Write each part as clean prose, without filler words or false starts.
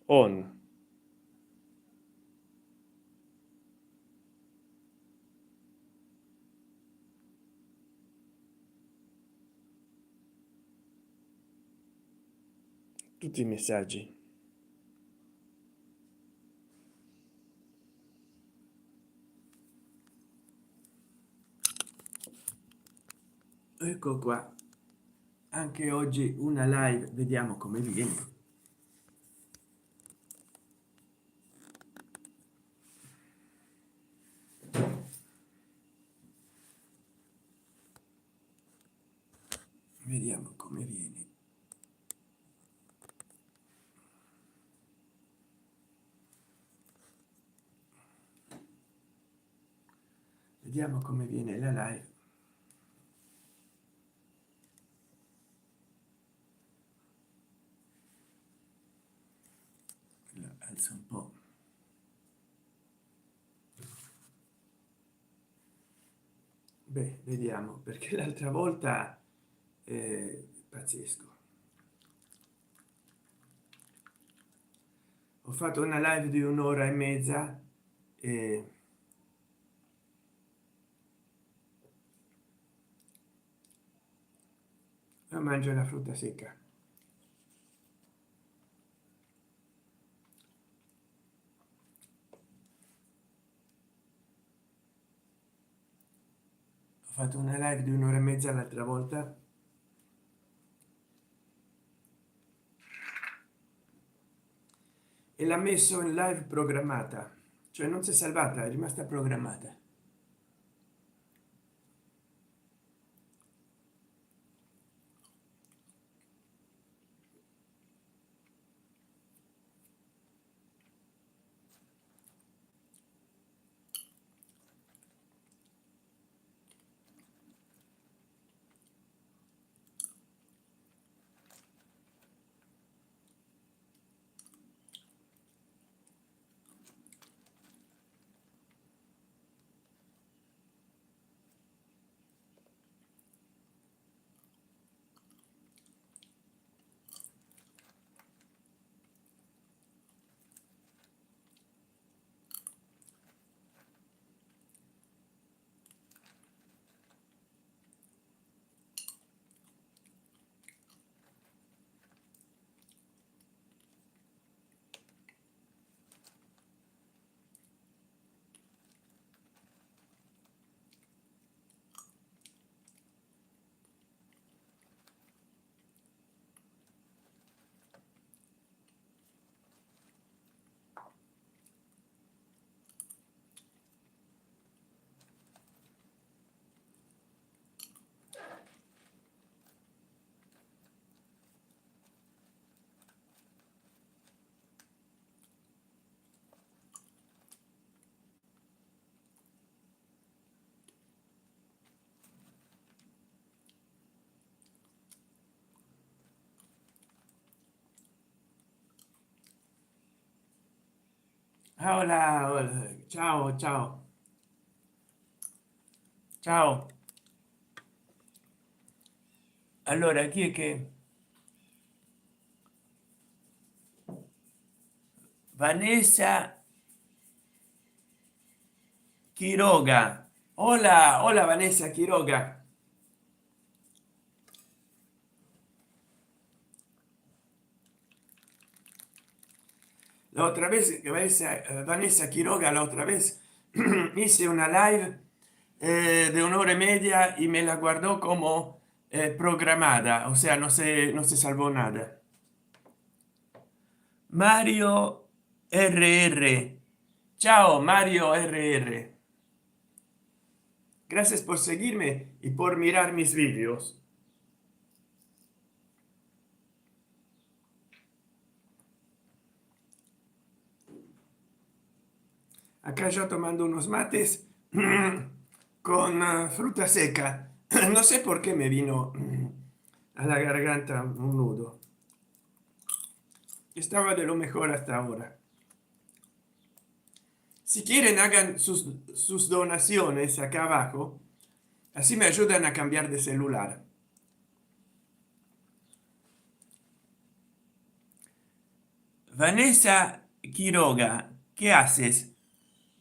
on. Tutti i messaggi. Ecco qua, anche oggi una live, vediamo come viene. Vediamo come viene. Vediamo come viene la live. Alza un po'. Beh, vediamo, perché l'altra volta pazzesco. Ho fatto una live di un'ora e mezza e mangio la frutta secca. Ho fatto una live di un'ora e mezza l'altra volta e l'ha messo in live programmata, cioè non si è salvata, è rimasta programmata. Hola, hola, ciao, ciao, ciao. Allora, chi è che Vanessa Quiroga? Hola, hola Vanessa Quiroga. La otra vez Vanessa Quiroga, la otra vez hice una live de una hora y media y me la guardó como programada, o sea, no se salvó nada. Mario RR, ciao Mario RR, gracias por seguirme y por mirar mis vídeos. Acá yo tomando unos mates con fruta seca. No sé por qué me vino a la garganta un nudo. Estaba de lo mejor hasta ahora. Si quieren, hagan sus donaciones acá abajo, así me ayudan a cambiar de celular. Vanessa Quiroga, ¿qué haces?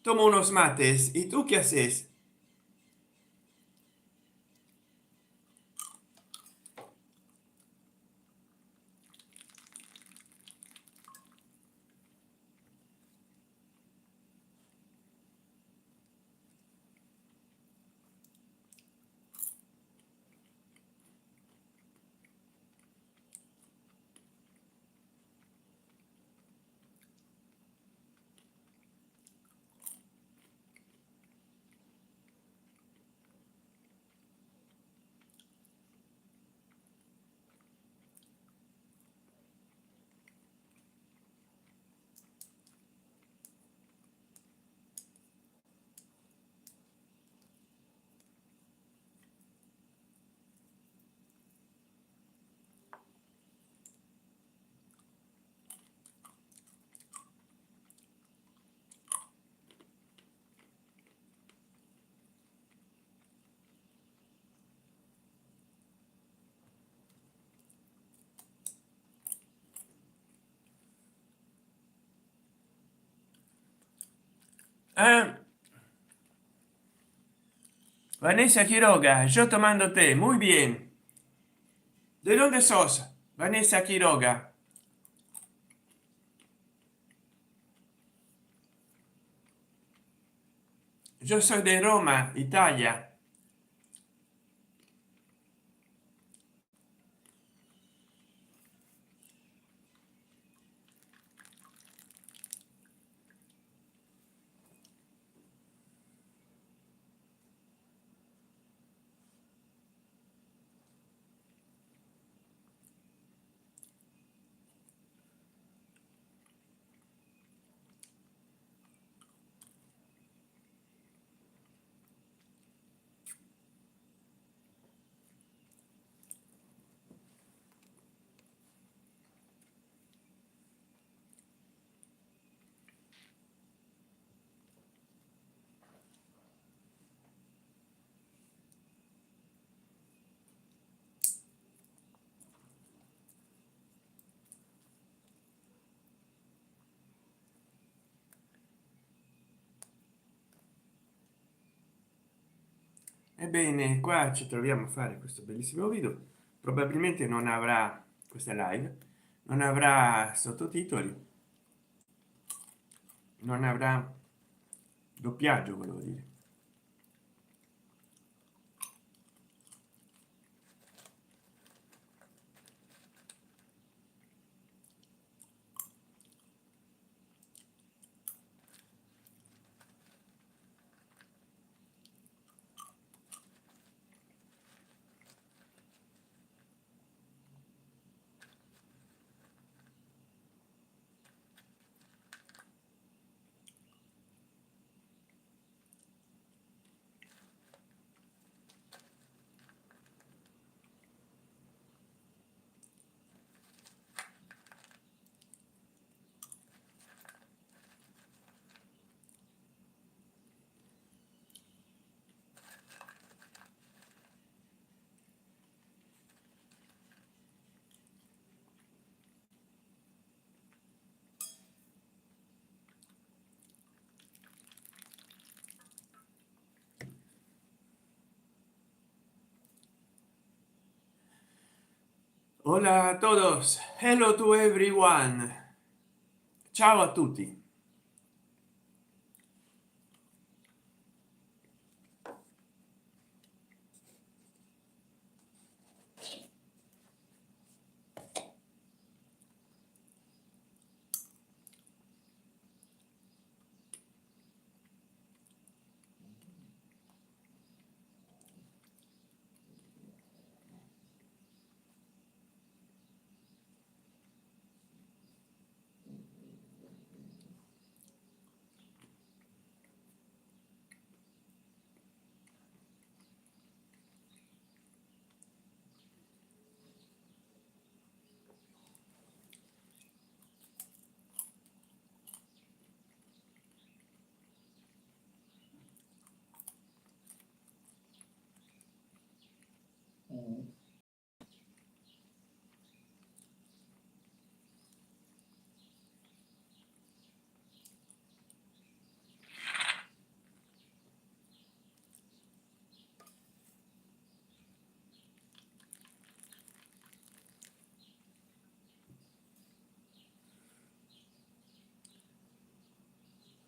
Tomo unos mates. ¿Y tú qué haces? Ah, Vanessa Quiroga, yo tomando té, muy bien. ¿De dónde sos, Vanessa Quiroga? Yo soy de Roma, Italia. Ebbene, qua ci troviamo a fare questo bellissimo video. Probabilmente non avrà questa live, non avrà sottotitoli, non avrà doppiaggio, volevo dire. Hola a todos, hello to everyone, ciao a tutti.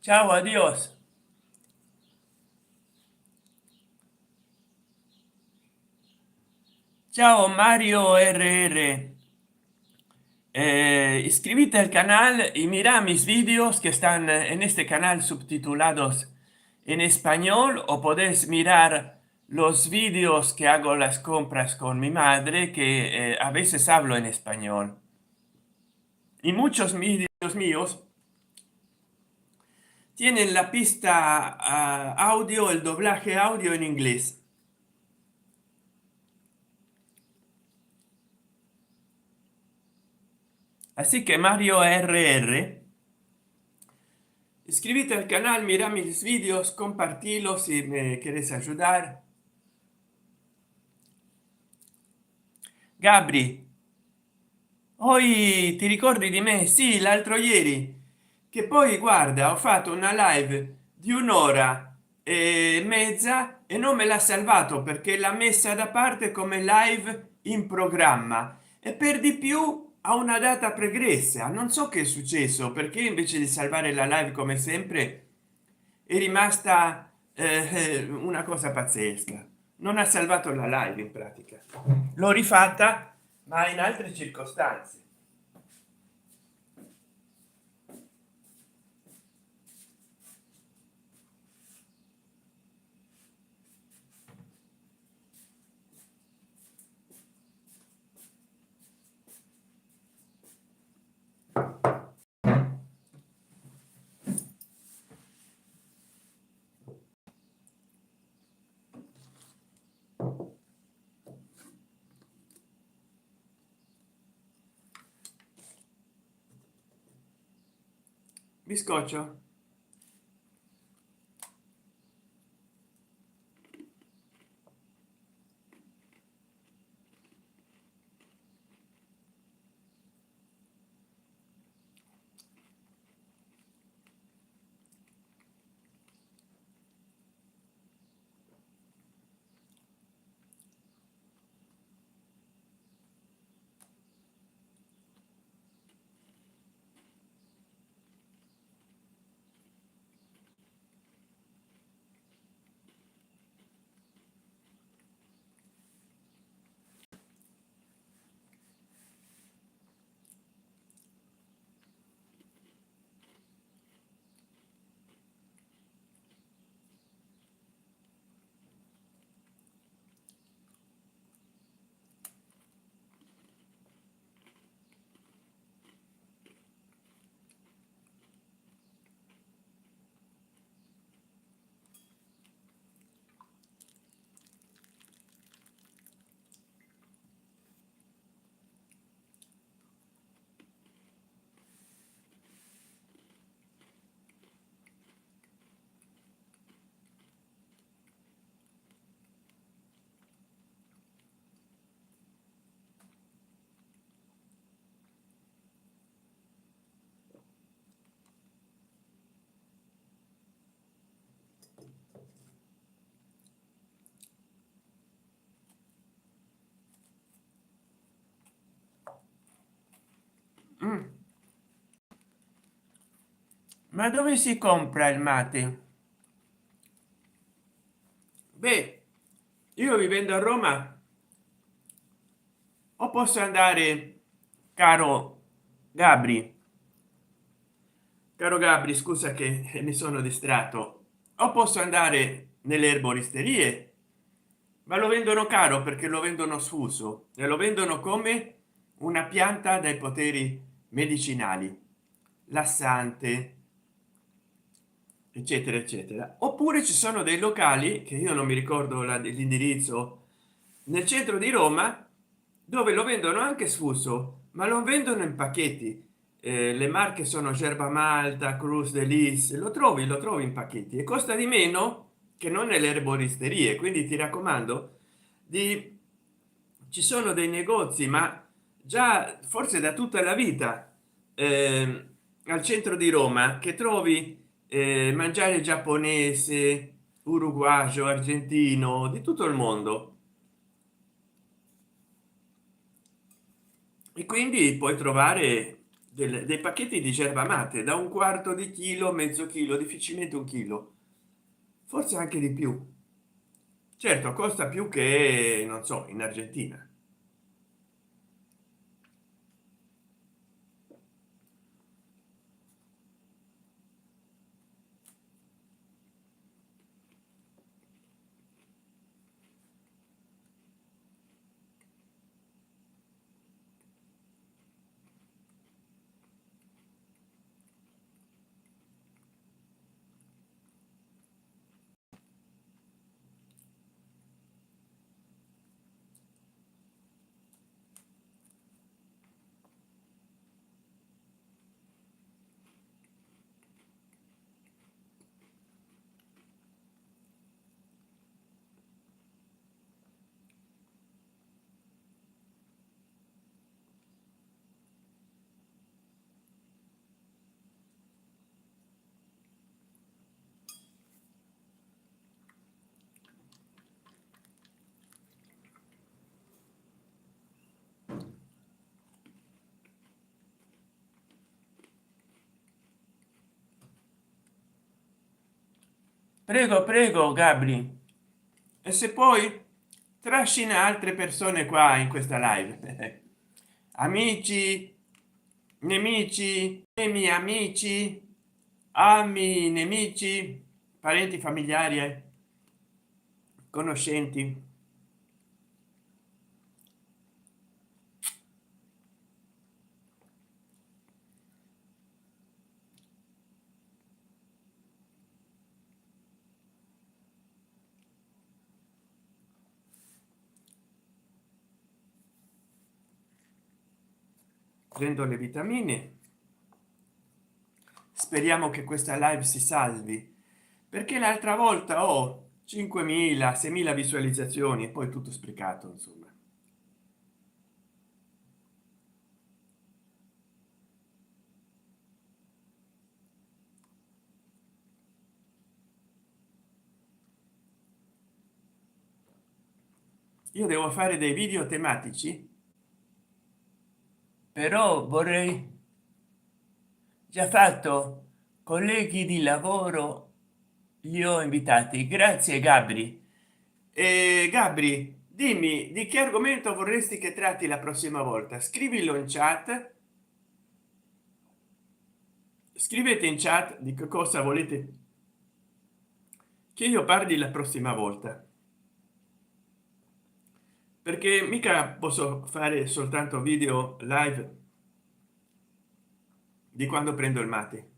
ciao, adios. Ciao Mario RR. Inscríbete al canal y mira mis vídeos que están en este canal subtitulados en español, o podés mirar los vídeos que hago las compras con mi madre, que a veces hablo en español. Y muchos vídeos míos tienen la pista audio, el doblaje audio en inglés. Así que Mario RR, inscríbete al canal, mira mis vídeos, compartilos si me quieres ayudar. Gabri, poi ti ricordi di me? Sì, l'altro ieri, che poi guarda, ho fatto una live di un'ora e mezza e non me l'ha salvato perché l'ha messa da parte come live in programma, e per di più a una data pregressa. Non so che è successo, perché invece di salvare la live come sempre è rimasta una cosa pazzesca. Non ha salvato la live, in pratica l'ho rifatta ma in altre circostanze. Biscoccio. Mm. Ma dove si compra il mate? Beh, io vivendo a Roma, o posso andare, caro Gabri, caro Gabri, scusa che mi sono distratto, o posso andare nelle erboristerie, ma lo vendono caro perché lo vendono sfuso e lo vendono come una pianta dai poteri medicinali, lassante, eccetera eccetera. Oppure ci sono dei locali che io non mi ricordo l'indirizzo, nel centro di Roma, dove lo vendono anche sfuso, ma lo vendono in pacchetti. Le marche sono Gerba Malta, Cruz de Lis, lo trovi in pacchetti e costa di meno che non nelle erboristerie. Quindi ti raccomando di, ci sono dei negozi, ma già forse da tutta la vita, al centro di Roma, che trovi mangiare giapponese, uruguagio, argentino, di tutto il mondo, e quindi puoi trovare dei pacchetti di yerba mate da un quarto di chilo, mezzo chilo, difficilmente un chilo, forse anche di più. Certo, costa più che, non so, in Argentina. Prego, prego, Gabri. E se poi trascina altre persone qua in questa live, amici, nemici, miei amici, ami, nemici, parenti, familiari, conoscenti. Prendo le vitamine, speriamo che questa live si salvi, perché l'altra volta ho 5.000 6.000 visualizzazioni e poi tutto sprecato, insomma. Io devo fare dei video tematici, però vorrei già fatto, colleghi di lavoro li ho invitati. Grazie, Gabri. Gabri, dimmi di che argomento vorresti che tratti la prossima volta. Scrivilo in chat, scrivete in chat di che cosa volete che io parli la prossima volta, perché mica posso fare soltanto video live di quando prendo il mate.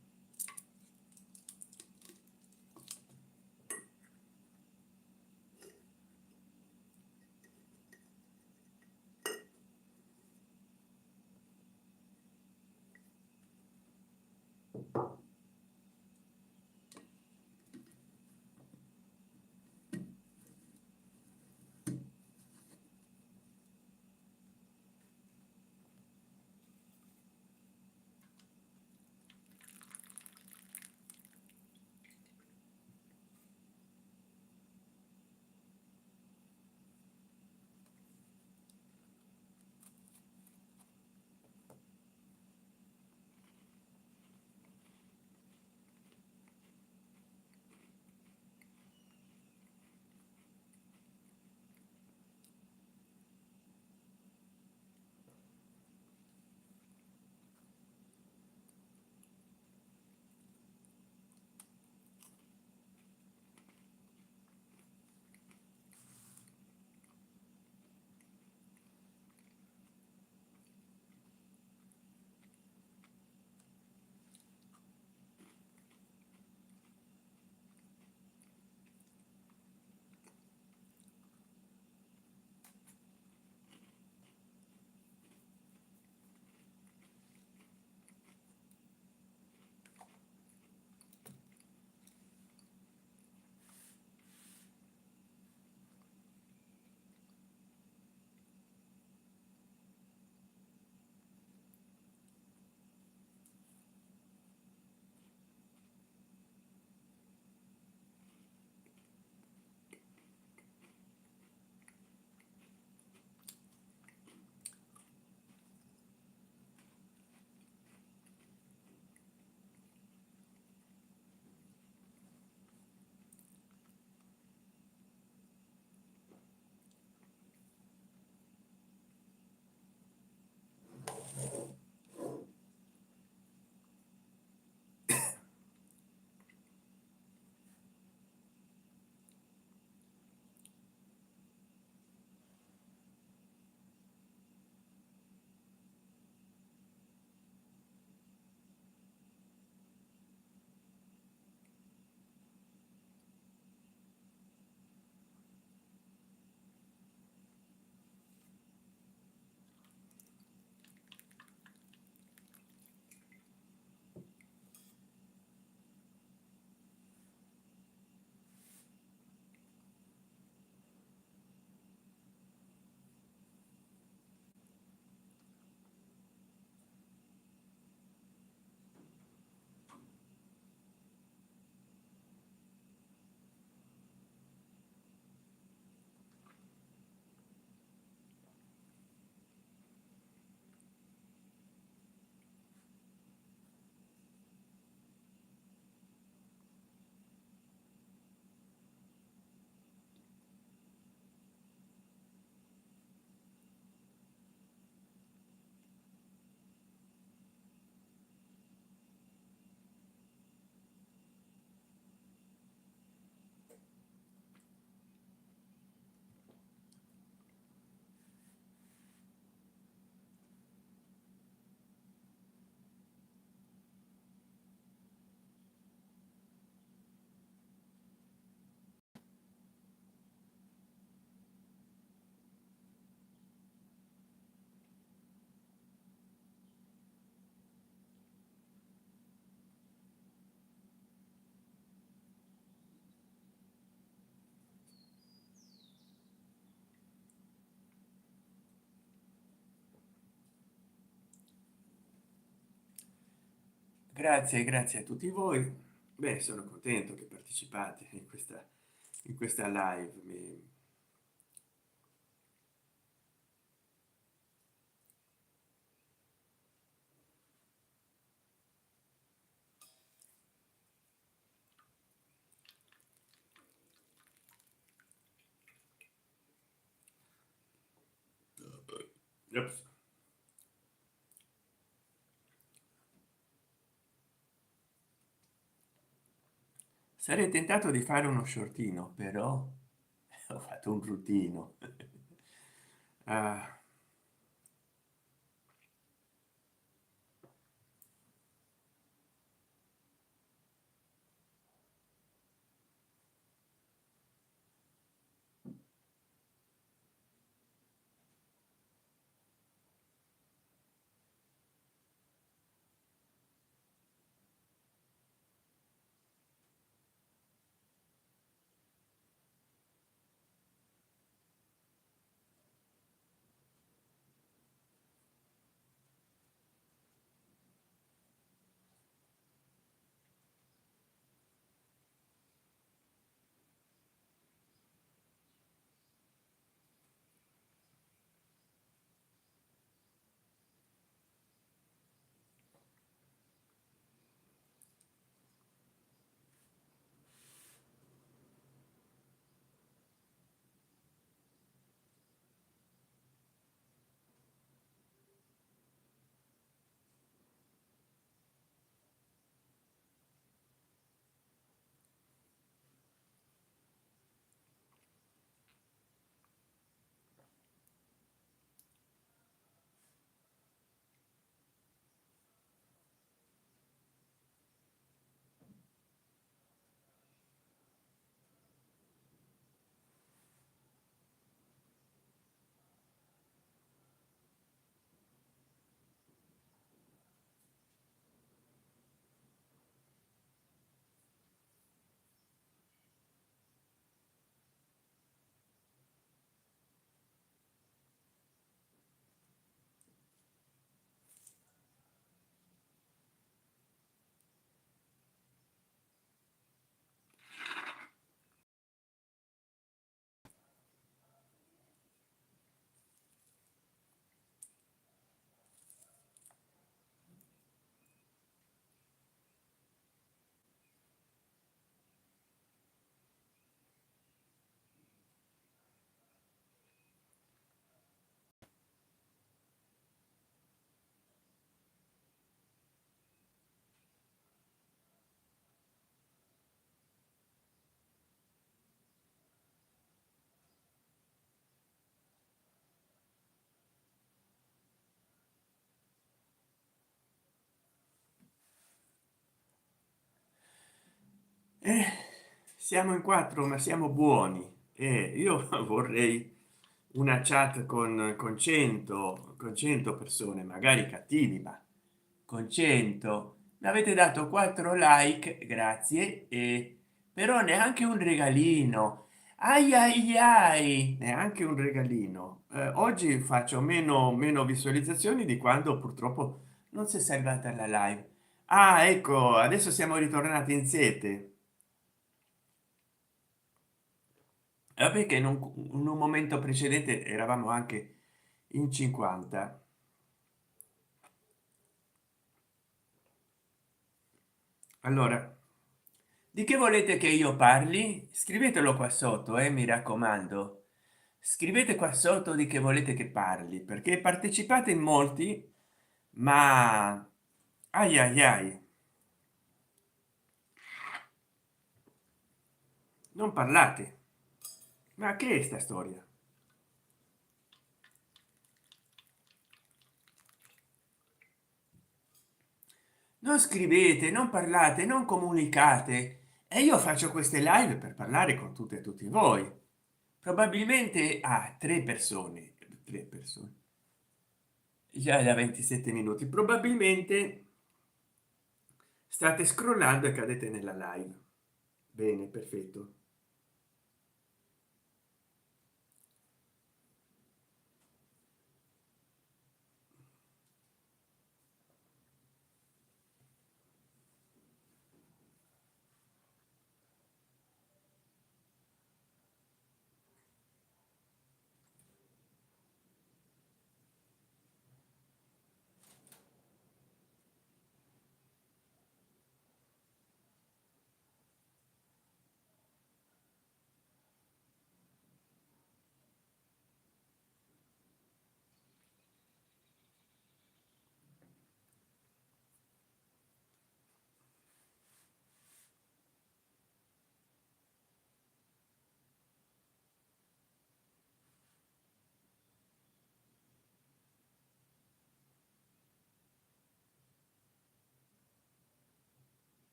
grazie, grazie a tutti voi. Beh, sono contento che partecipate in questa live. Ops. Sarei tentato di fare uno shortino, però ho fatto un routino. Ah, eh, siamo in quattro, ma siamo buoni. Io vorrei una chat con 100 persone, magari cattivi, ma con 100. Mi avete dato 4 like, grazie, e però neanche un regalino. Ai ai ai, neanche un regalino. Oggi faccio meno visualizzazioni di quando purtroppo non si è salvata la live. Ah, ecco, adesso siamo ritornati in sete. Perché in un momento precedente eravamo anche in 50. Allora, di che volete che io parli? Scrivetelo qua sotto, mi raccomando. Scrivete qua sotto di che volete che parli, perché partecipate in molti, ma ai ai ai, non parlate. Ma che è sta storia? Non scrivete, non parlate, non comunicate, e io faccio queste live per parlare con tutte e tutti voi. Probabilmente a tre persone, già da 27 minuti. Probabilmente state scrollando e cadete nella live. Bene, perfetto.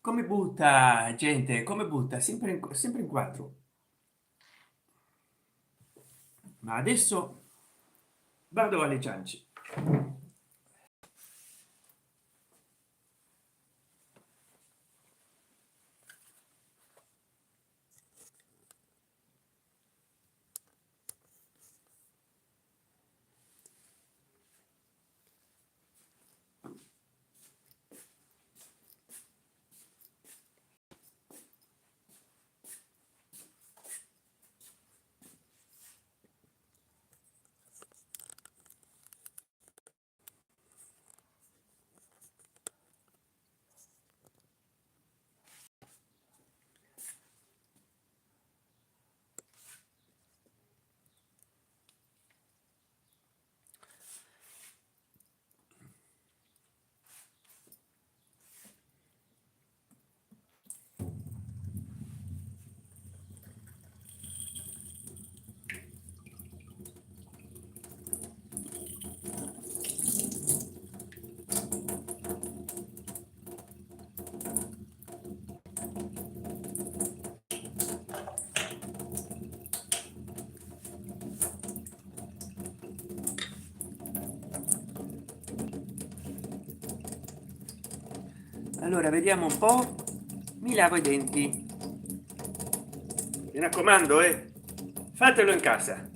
come butta gente, come butta sempre in quattro. Ma adesso vado alle ciance. Allora vediamo un po', mi lavo i denti, mi raccomando, fatelo in casa.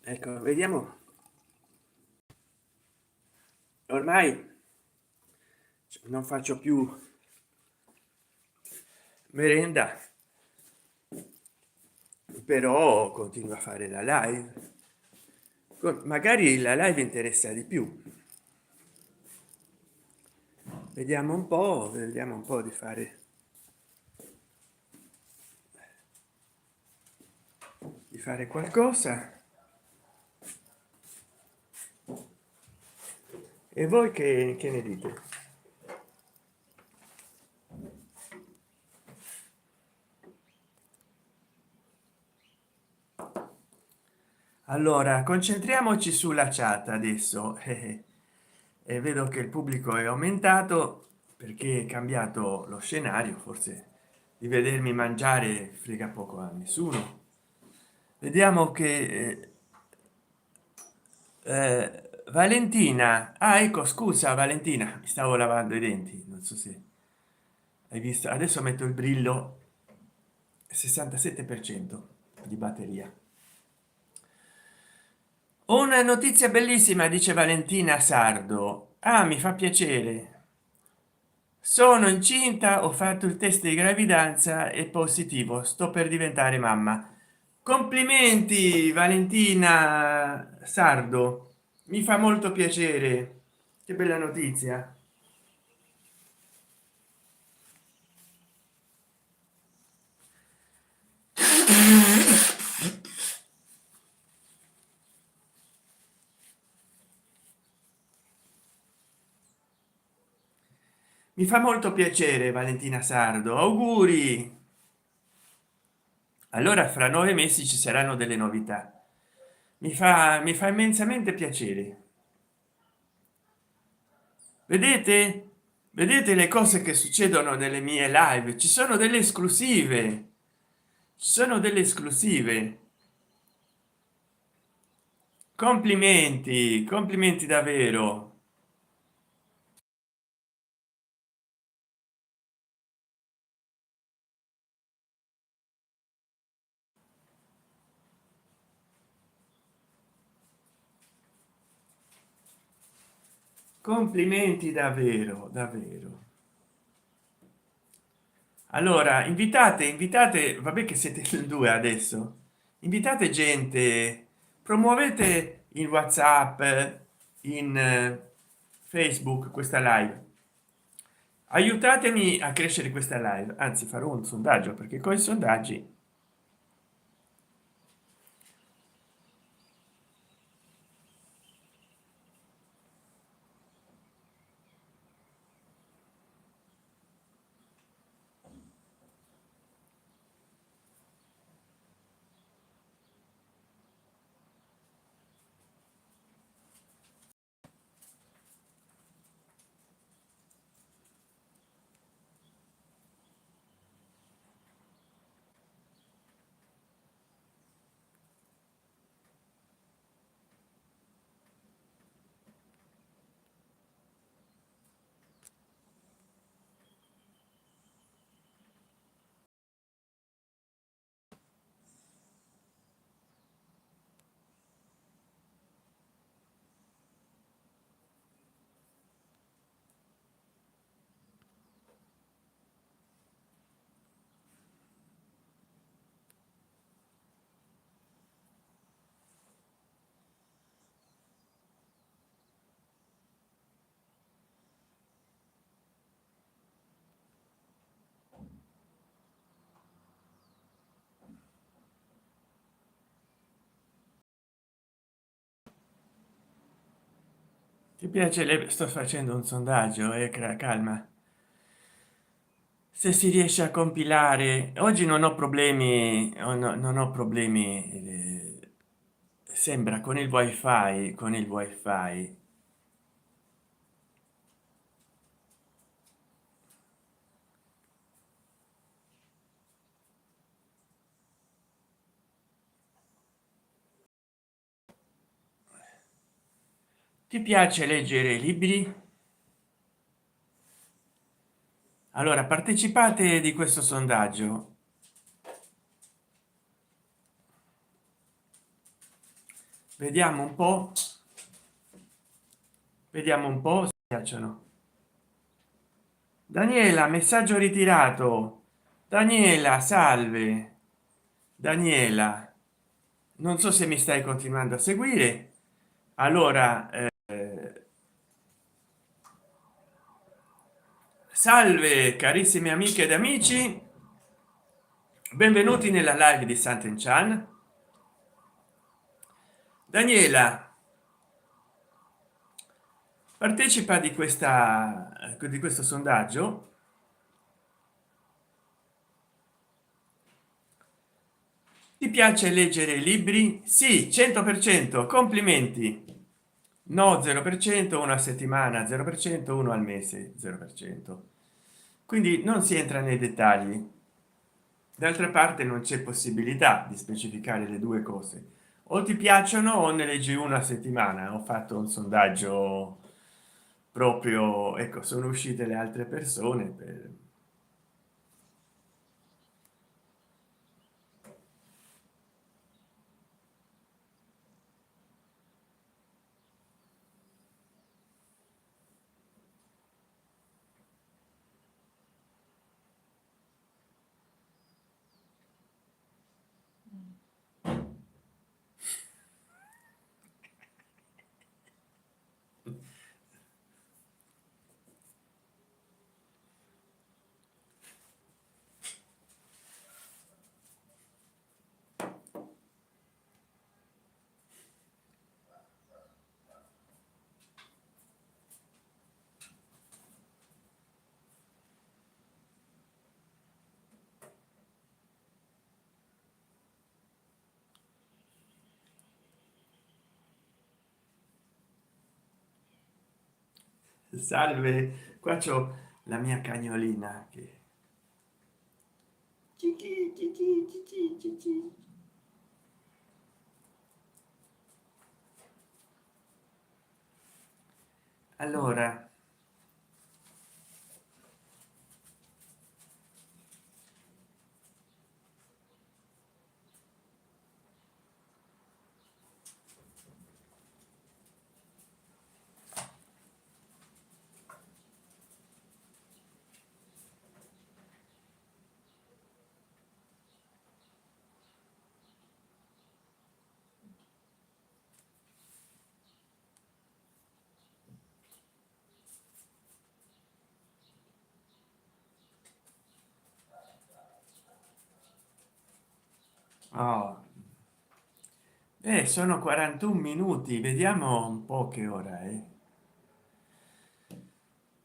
Ecco, vediamo, ormai non faccio più merenda, però continuo a fare la live. Magari la live interessa di più. Vediamo un po' di fare qualcosa. E voi che ne dite? Allora concentriamoci sulla chat adesso. E vedo che il pubblico è aumentato perché è cambiato lo scenario, forse di vedermi mangiare frega poco a nessuno. Vediamo che Valentina, ecco, scusa Valentina, mi stavo lavando i denti, non so se hai visto, adesso metto il brillo, 67% di batteria. Una notizia bellissima, dice Valentina Sardo. Mi fa piacere, sono incinta, ho fatto il test di gravidanza, è positivo, sto per diventare mamma. Complimenti Valentina Sardo, mi fa molto piacere, che bella notizia. Mi fa molto piacere Valentina Sardo, auguri. Allora fra 9 mesi ci saranno delle novità. mi fa immensamente piacere. Vedete, vedete le cose che succedono nelle mie live, ci sono delle esclusive, ci sono delle esclusive. Complimenti, complimenti davvero. Complimenti davvero, davvero. Allora invitate, vabbè che siete in due adesso, invitate gente, promuovete in WhatsApp, in Facebook questa live, aiutatemi a crescere questa live, anzi farò un sondaggio perché con i sondaggi. Ti piace sto facendo un sondaggio e calma, se si riesce a compilare oggi non ho problemi, non ho problemi, sembra con il wifi, con il wifi. Ti piace leggere libri? Allora partecipate di questo sondaggio, vediamo un po', vediamo un po' se piacciono. Daniela, messaggio ritirato. Daniela, salve. Daniela, non so se mi stai continuando a seguire. Allora salve carissime amiche ed amici, benvenuti nella live di Sant'Enchan. Daniela, partecipa di questo sondaggio. Ti piace leggere libri? Sì, 100%. Complimenti. No, 0%, una settimana, 0%, uno al mese, 0%. Quindi non si entra nei dettagli. D'altra parte non c'è possibilità di specificare le due cose. O ti piacciono o ne leggi una a settimana. Ho fatto un sondaggio proprio, ecco, sono uscite le altre persone per... Salve, qua c'ho la mia cagnolina che Cici, cici, cici, cici. Allora, oh, sono 41 minuti, vediamo un po' che ora è.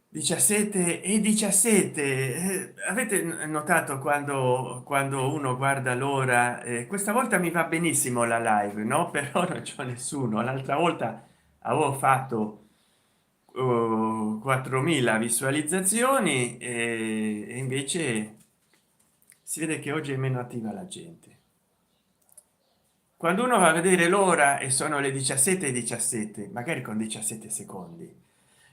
17 e 17. Avete notato quando uno guarda l'ora, questa volta mi va benissimo la live, no? Però non c'è nessuno. L'altra volta avevo fatto 4.000 visualizzazioni, e invece si vede che oggi è meno attiva la gente. Quando uno va a vedere l'ora e sono le 17 e 17, magari con 17 secondi,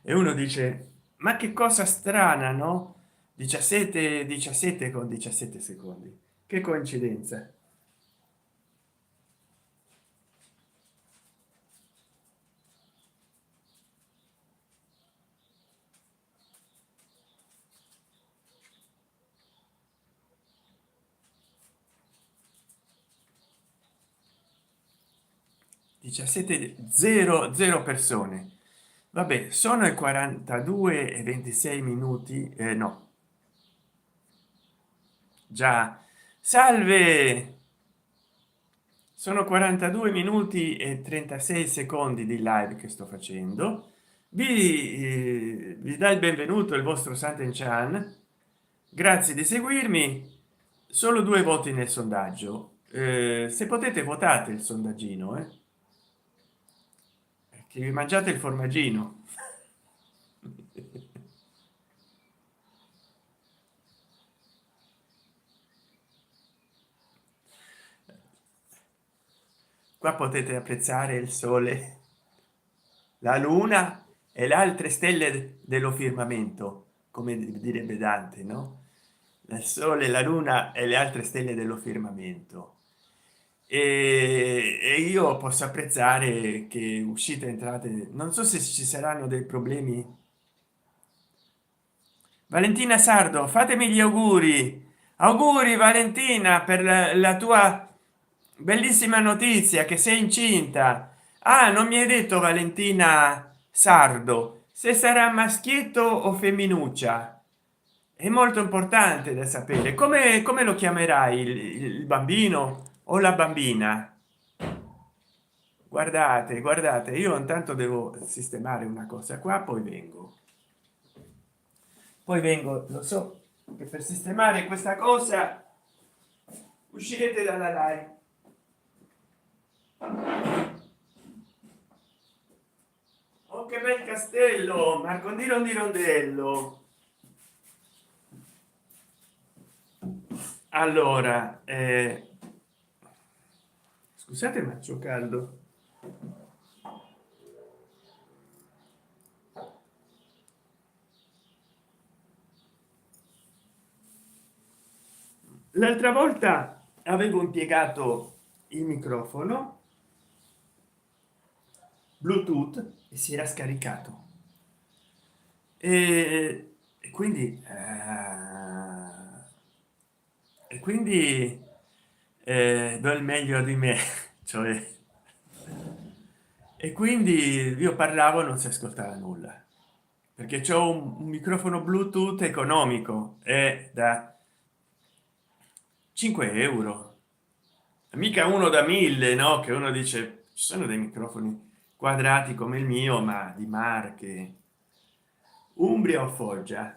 e uno dice ma che cosa strana, no? 17 17 con 17 secondi, che coincidenza. 17 0 persone. Vabbè, sono i 42 e 26 minuti, no, già. Salve, sono 42 minuti e 36 secondi di live che sto facendo. Vi dà il benvenuto il vostro Santen Chan. Grazie di seguirmi. Solo due voti nel sondaggio. Se potete votate il sondaggino, che vi mangiate il formaggino. Qua potete apprezzare il sole, la luna e le altre stelle dello firmamento, come direbbe Dante, no? Il sole, la luna e le altre stelle dello firmamento. E io posso apprezzare che uscite e entrate, non so se ci saranno dei problemi. Valentina Sardo, fatemi gli auguri. Auguri Valentina per la tua bellissima notizia che sei incinta. Ah, non mi hai detto Valentina Sardo se sarà maschietto o femminuccia. È molto importante da sapere. Come lo chiamerai il bambino o la bambina? Guardate, guardate, io intanto devo sistemare una cosa qua, poi vengo, lo so che per sistemare questa cosa uscirete dalla live. Oh, che bel castello, Marcondino di Rondello. Allora, scusate ma c'ho caldo. L'altra volta avevo impiegato il microfono Bluetooth e si era scaricato, e quindi do il meglio di me, cioè, e quindi io parlavo, non si ascoltava nulla perché c'ho un microfono Bluetooth economico, è da 5 euro, mica uno da 1000, no? Che uno dice ci sono dei microfoni quadrati come il mio ma di marche Umbria o Foggia.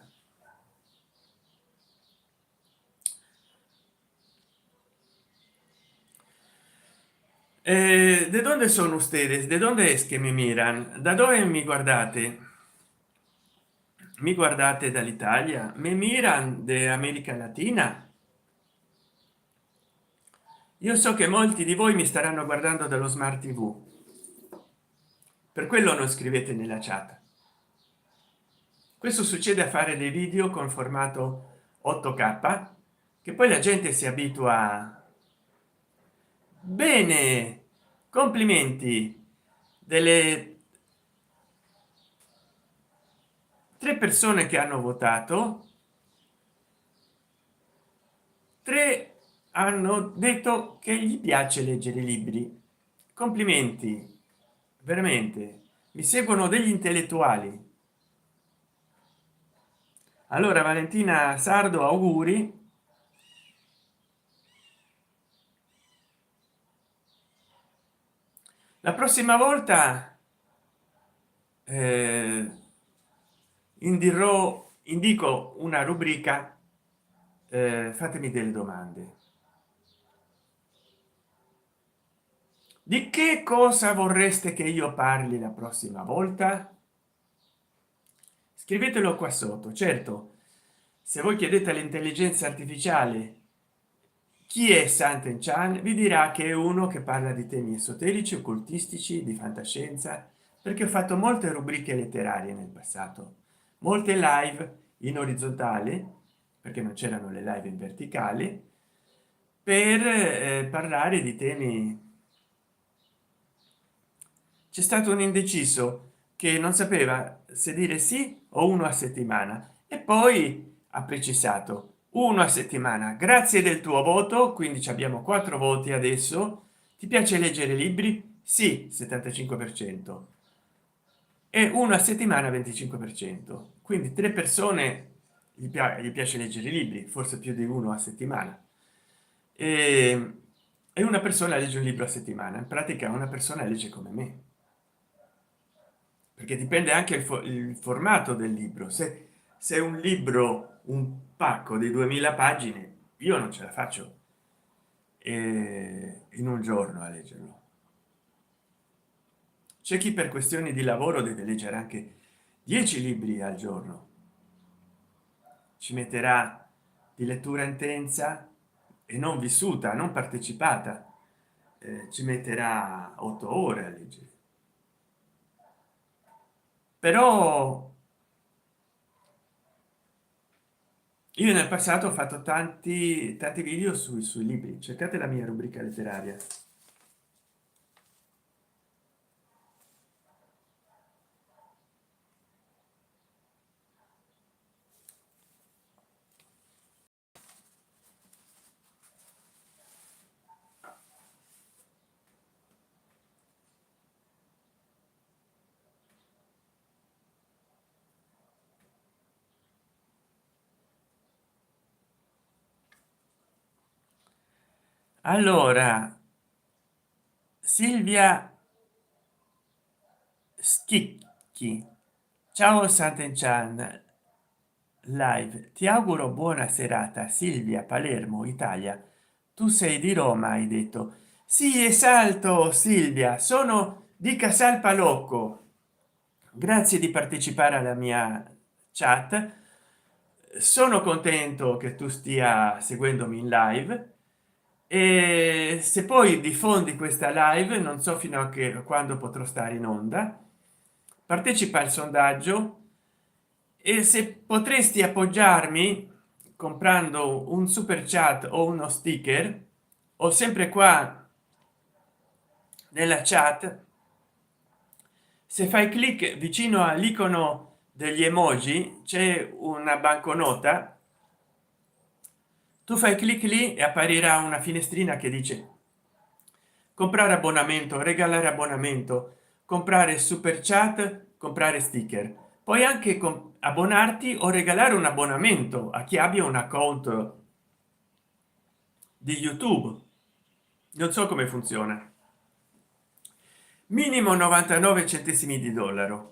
¿De dónde son ustedes? ¿De dónde es que me miran? ¿Da dove mi guardate? mi guardate dall'Italia, me miran de America Latina. Io so che molti di voi mi staranno guardando dallo smart TV, per quello non scrivete nella chat. Questo succede a fare dei video con formato 8k, che poi la gente si abitua. Bene, complimenti. Delle 3 persone che hanno votato, 3 hanno detto che gli piace leggere i libri. Complimenti, veramente. Mi seguono degli intellettuali. Allora Valentina Sardo, auguri. La prossima volta indico una rubrica, fatemi delle domande. Di che cosa vorreste che io parli la prossima volta? Scrivetelo qua sotto. Certo, se voi chiedete all'intelligenza artificiale chi è Santen Chan, vi dirà che è uno che parla di temi esoterici, occultistici, di fantascienza, perché ho fatto molte rubriche letterarie nel passato, molte live in orizzontale, perché non c'erano le live in verticale, per parlare di temi. C'è stato un indeciso che non sapeva se dire sì o uno a settimana, e poi ha precisato uno a settimana. Grazie del tuo voto, quindi ci abbiamo 4 voti adesso. Ti piace leggere libri? Sì, 75%, e uno a settimana 25%. Quindi 3 persone gli piace leggere i libri, forse più di uno a settimana, e una persona legge un libro a settimana. In pratica una persona legge come me, perché dipende anche il formato del libro. Se è un libro, un pacco di 2000 pagine, io non ce la faccio in un giorno a leggerlo. C'è chi per questioni di lavoro deve leggere anche 10 libri al giorno, ci metterà di lettura intensa e non vissuta, non partecipata, ci metterà 8 ore a leggere. Però io nel passato ho fatto tanti video sui libri. Cercate la mia rubrica letteraria. Allora, Silvia Schicchi, ciao Sant'Enchan live, ti auguro buona serata. Silvia, Palermo, Italia. Tu sei di Roma, hai detto. Sì, esatto, Silvia, sono di Casal Palocco. Grazie di partecipare alla mia chat. Sono contento che tu stia seguendomi in live, e se poi diffondi questa live, non so fino a che quando potrò stare in onda, partecipa al sondaggio, e se potresti appoggiarmi comprando un super chat o uno sticker, o sempre qua nella chat, se fai clic vicino all'icono degli emoji c'è una banconota. Tu fai clic lì e apparirà una finestrina che dice comprare abbonamento, regalare abbonamento, comprare super chat, comprare sticker. Puoi anche abbonarti o regalare un abbonamento a chi abbia un account di YouTube. Non so come funziona. Minimo 99 centesimi di dollaro.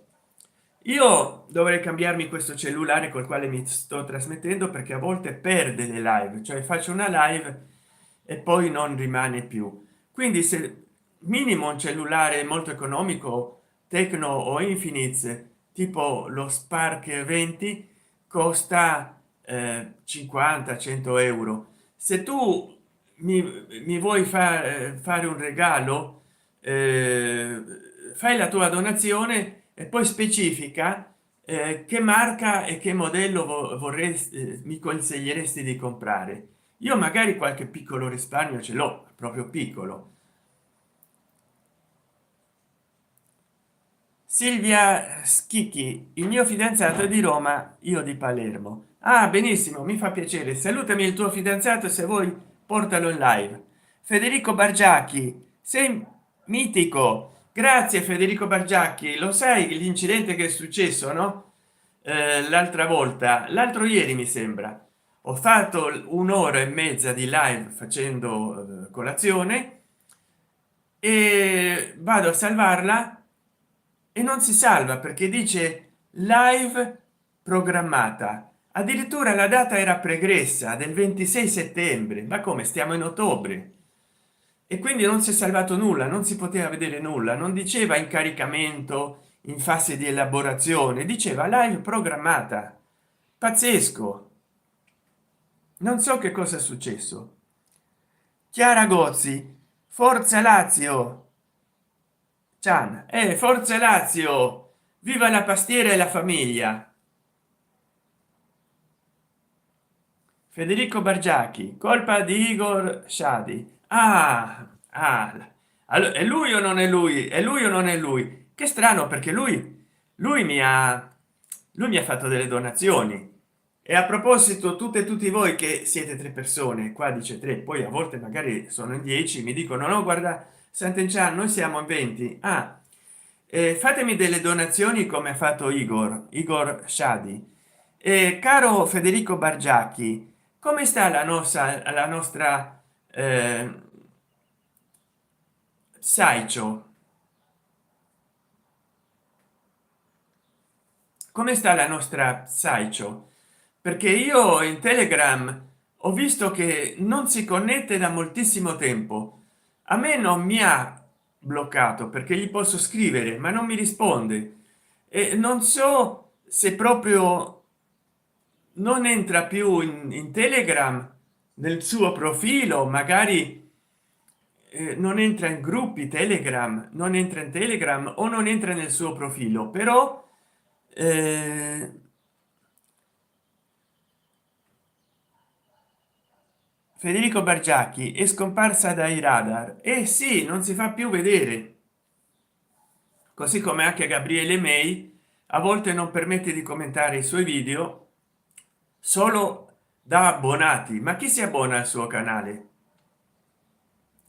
Io dovrei cambiarmi questo cellulare col quale mi sto trasmettendo, perché a volte perde le live, cioè faccio una live e poi non rimane più. Quindi se minimo un cellulare molto economico, Tecno o Infinix, tipo lo Spark 20 costa 50-100 euro. Se tu mi vuoi fare un regalo, eh, fai la tua donazione e poi specifica che marca e che modello vorresti, mi consiglieresti di comprare. Io magari qualche piccolo risparmio ce l'ho, proprio piccolo. Silvia Schicchi, il mio fidanzato è di Roma, io di Palermo. Ah, benissimo, mi fa piacere. Salutami il tuo fidanzato, se vuoi portalo in live. Federico Bargiacchi, sei mitico. Grazie Federico Bargiacchi. Lo sai l'incidente che è successo, no? L'altra volta, l'altro ieri mi sembra. Ho fatto un'ora e mezza di live facendo colazione e vado a salvarla e non si salva perché dice live programmata. Addirittura la data era pregressa del 26 settembre. Ma come, stiamo in ottobre? E quindi non si è salvato nulla, non si poteva vedere nulla, non diceva incaricamento in fase di elaborazione, diceva live programmata. Pazzesco. Non so che cosa è successo. Chiara Gozzi, forza Lazio. Cian, forza Lazio, viva la pastiera e la famiglia. Federico Bargiacchi, colpa di Igor Shadi. Allora, è lui o non è lui? È lui o non è lui? Che strano, perché lui mi ha fatto delle donazioni. E a proposito, tutti voi che siete tre persone, qua dice tre, poi a volte magari sono in 10, mi dicono no, guarda Sant'Enchan, noi siamo in 20. Ah, fatemi delle donazioni come ha fatto Igor Shadi. Caro Federico Bargiacchi, come sta la nostra Saicio? Come sta la nostra Saicio? Perché io in Telegram ho visto che non si connette da moltissimo tempo. A me non mi ha bloccato perché gli posso scrivere ma non mi risponde e non so se proprio non entra più in Telegram nel suo profilo, magari non entra in gruppi Telegram, non entra in Telegram o non entra nel suo profilo. Però eh, Federico Bargiacchi è scomparsa dai radar e sì, non si fa più vedere, così come anche Gabriele May a volte non permette di commentare i suoi video solo da abbonati. Ma chi si abbona al suo canale?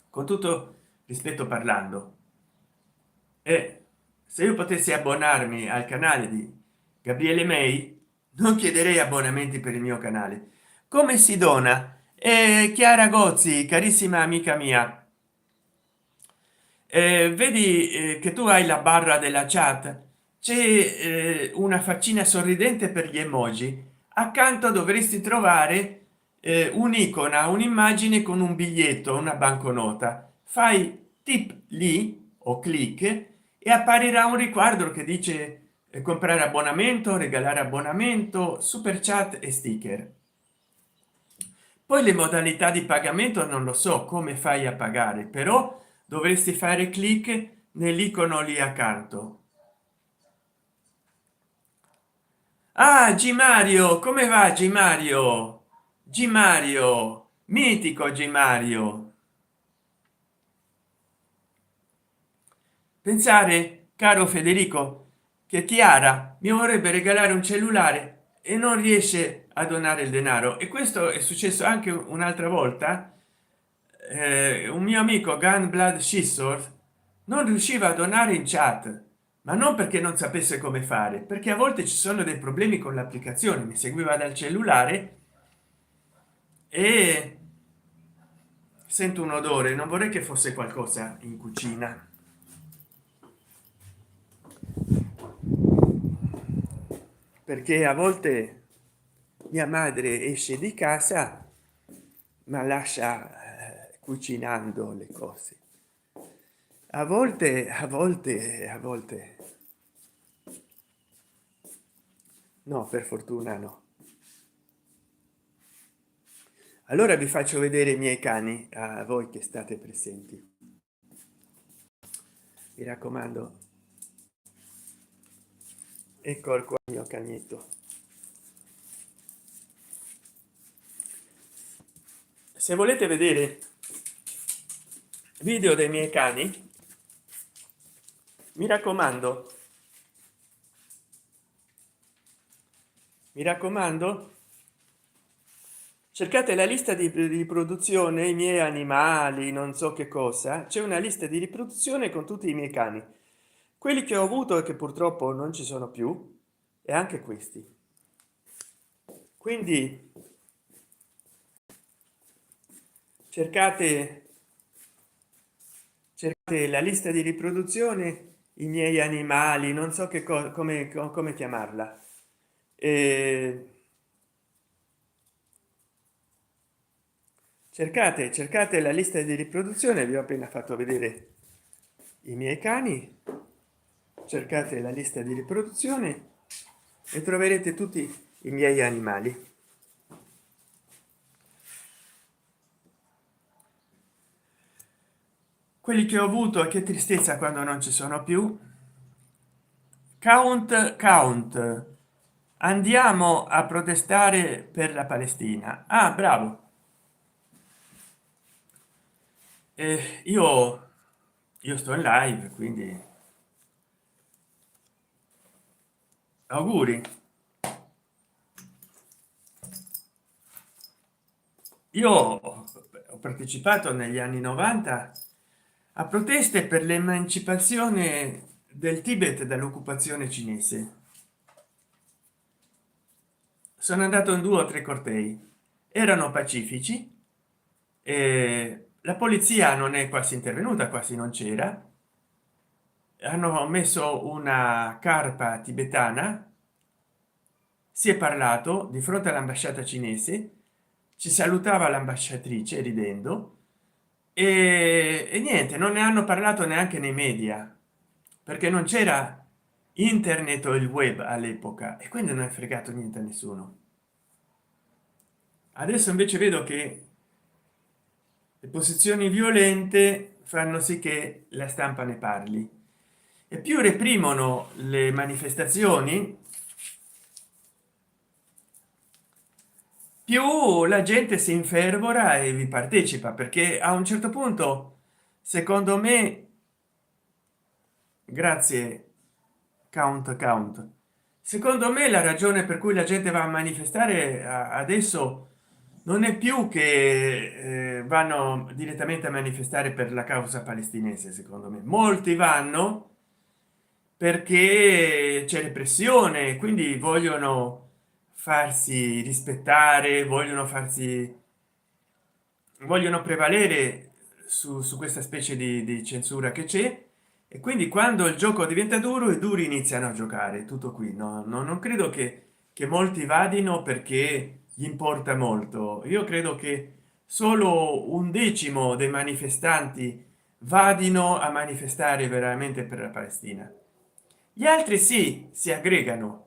Con tutto rispetto parlando, e se io potessi abbonarmi al canale di Gabriele May non chiederei abbonamenti per il mio canale. Come si dona? Chiara Gozzi, carissima amica mia, vedi che tu hai la barra della chat, c'è una faccina sorridente per gli emoji, accanto dovresti trovare un'icona, un'immagine con un biglietto, una banconota. Fai tip lì o clic e apparirà un riquadro che dice comprare abbonamento, regalare abbonamento, super chat e sticker. Poi le modalità di pagamento non lo so come fai a pagare, però dovresti fare clic nell'icono lì accanto. Ah, G Mario, come va G Mario? G Mario, mitico G Mario. Pensare, caro Federico, che Chiara mi vorrebbe regalare un cellulare e non riesce a donare il denaro. E questo è successo anche un'altra volta. Un mio amico Gunblood Scissors non riusciva a donare in chat, ma non perché non sapesse come fare, perché a volte ci sono dei problemi con l'applicazione. Mi seguiva dal cellulare e sento un odore, non vorrei che fosse qualcosa in cucina, perché a volte mia madre esce di casa ma lascia cucinando le cose. A volte no, per fortuna no. Allora vi faccio vedere i miei cani a voi che state presenti, mi raccomando. Ecco qua il mio cagnetto. Se volete vedere video dei miei cani, mi raccomando, mi raccomando, cercate la lista di riproduzione, i miei animali, non so che cosa, c'è una lista di riproduzione con tutti i miei cani, quelli che ho avuto e che purtroppo non ci sono più, e anche questi. Quindi cercate la lista di riproduzione, i miei animali, non so che cosa, come chiamarla. Eh, cercate la lista di riproduzione, vi ho appena fatto vedere i miei cani, cercate la lista di riproduzione e troverete tutti i miei animali. Quelli che ho avuto, e che tristezza quando non ci sono più. Count, andiamo a protestare per la Palestina. Ah, bravo. Io sto in live, quindi auguri. Io ho partecipato negli anni 90 a proteste per l'emancipazione del Tibet dall'occupazione cinese. Sono andato in 2 o 3 cortei, erano pacifici, e la polizia non è quasi intervenuta, quasi non c'era. Hanno messo una carpa tibetana, si è parlato di fronte all'ambasciata cinese, ci salutava l'ambasciatrice ridendo, e niente, non ne hanno parlato neanche nei media, perché non c'era internet o il web all'epoca, e quindi non è fregato niente a nessuno. Adesso invece vedo che le posizioni violente fanno sì che la stampa ne parli, e più reprimono le manifestazioni, più la gente si infervora e vi partecipa, perché a un certo punto, secondo me, grazie count, secondo me la ragione per cui la gente va a manifestare adesso non è più che vanno direttamente a manifestare per la causa palestinese. Secondo me molti vanno perché c'è repressione, quindi vogliono farsi rispettare, vogliono prevalere su questa specie di censura che c'è, e quindi quando il gioco diventa duro, i duri iniziano a giocare. Tutto qui. Non credo che molti vadino perché gli importa molto. Io credo che solo 1/10 dei manifestanti vadino a manifestare veramente per la Palestina. Gli altri sì, si aggregano,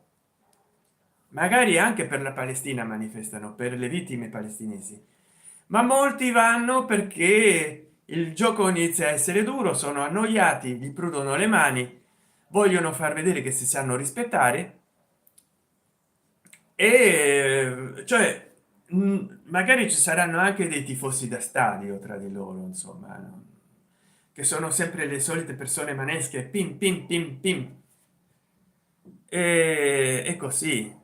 magari anche per la Palestina, manifestano per le vittime palestinesi, ma molti vanno perché il gioco inizia a essere duro, sono annoiati, gli prudono le mani, vogliono far vedere che si sanno rispettare, e cioè magari ci saranno anche dei tifosi da stadio tra di loro, insomma, no? Che sono sempre le solite persone manesche, pim pim pim pim, e così,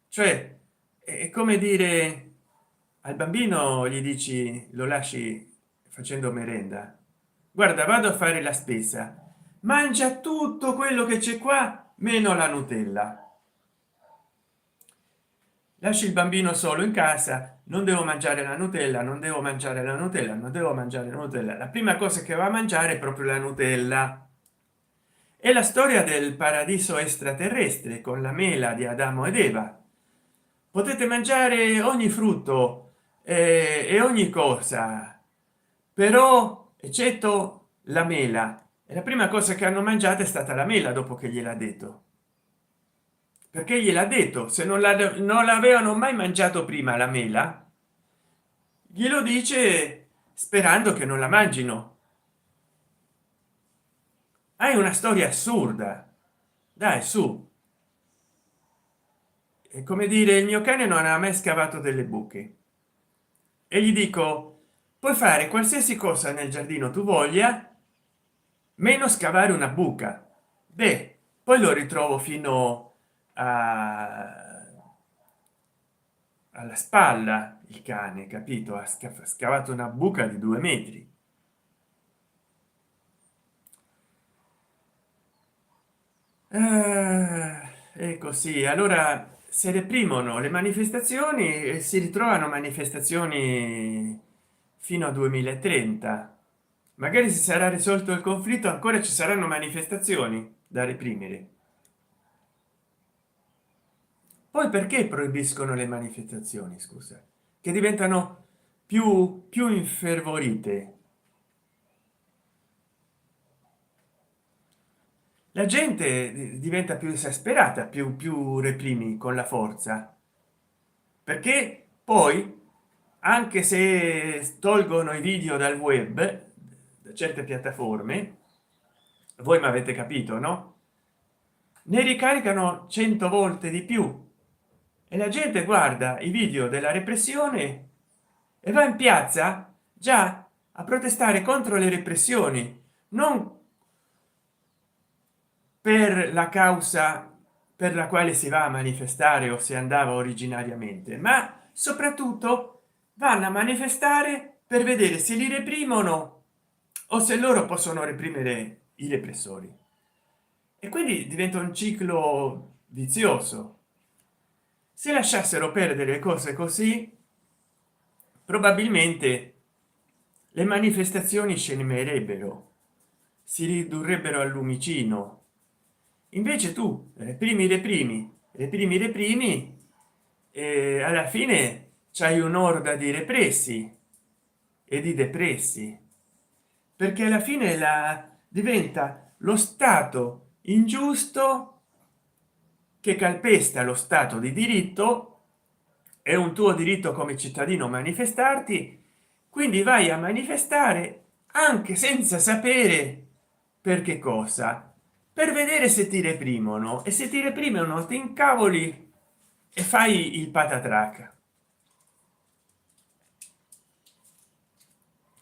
cioè è come dire al bambino, gli dici, lo lasci facendo merenda, guarda, vado a fare la spesa, mangia tutto quello che c'è qua meno la Nutella. Lasci il bambino solo in casa, non devo mangiare la Nutella, non devo mangiare la Nutella, non devo mangiare la Nutella. La prima cosa che va a mangiare è proprio la Nutella. È la storia del paradiso extraterrestre con la mela di Adamo ed Eva. Potete mangiare ogni frutto e ogni cosa, però eccetto la mela, e la prima cosa che hanno mangiato è stata la mela dopo che gliel'ha detto, perché gliel'ha detto. Se non l'avevano mai mangiato prima la mela, glielo dice sperando che non la mangino. Hai una storia assurda, dai, su. È come dire: il mio cane non ha mai scavato delle buche, e gli dico: puoi fare qualsiasi cosa nel giardino tu voglia, meno scavare una buca. Beh, poi lo ritrovo fino alla spalla il cane, capito? Ha scavato una buca di 2 metri. E così allora si reprimono le manifestazioni e si ritrovano manifestazioni fino a 2030. Magari si sarà risolto il conflitto, ancora ci saranno manifestazioni da reprimere. Poi perché proibiscono le manifestazioni, scusa, che diventano più infervorite? La gente diventa più esasperata, più reprimi con la forza, perché poi, anche se tolgono i video dal web, da certe piattaforme, voi mi avete capito, no? Ne ricaricano 100 volte di più, e la gente guarda i video della repressione e va in piazza già a protestare contro le repressioni, non per la causa per la quale si va a manifestare o si andava originariamente, ma soprattutto vanno a manifestare per vedere se li reprimono o se loro possono reprimere i repressori. E quindi diventa un ciclo vizioso. Se lasciassero perdere le cose così, probabilmente le manifestazioni scenerebbe, si ridurrebbero al lumicino. Invece tu reprimi e alla fine c'hai un'orda di repressi e di depressi, perché alla fine diventa lo stato ingiusto che calpesta lo stato di diritto. È un tuo diritto come cittadino manifestarti, quindi vai a manifestare anche senza sapere per che cosa, per vedere se ti reprimono, e se ti reprimono ti incavoli e fai il patatrac.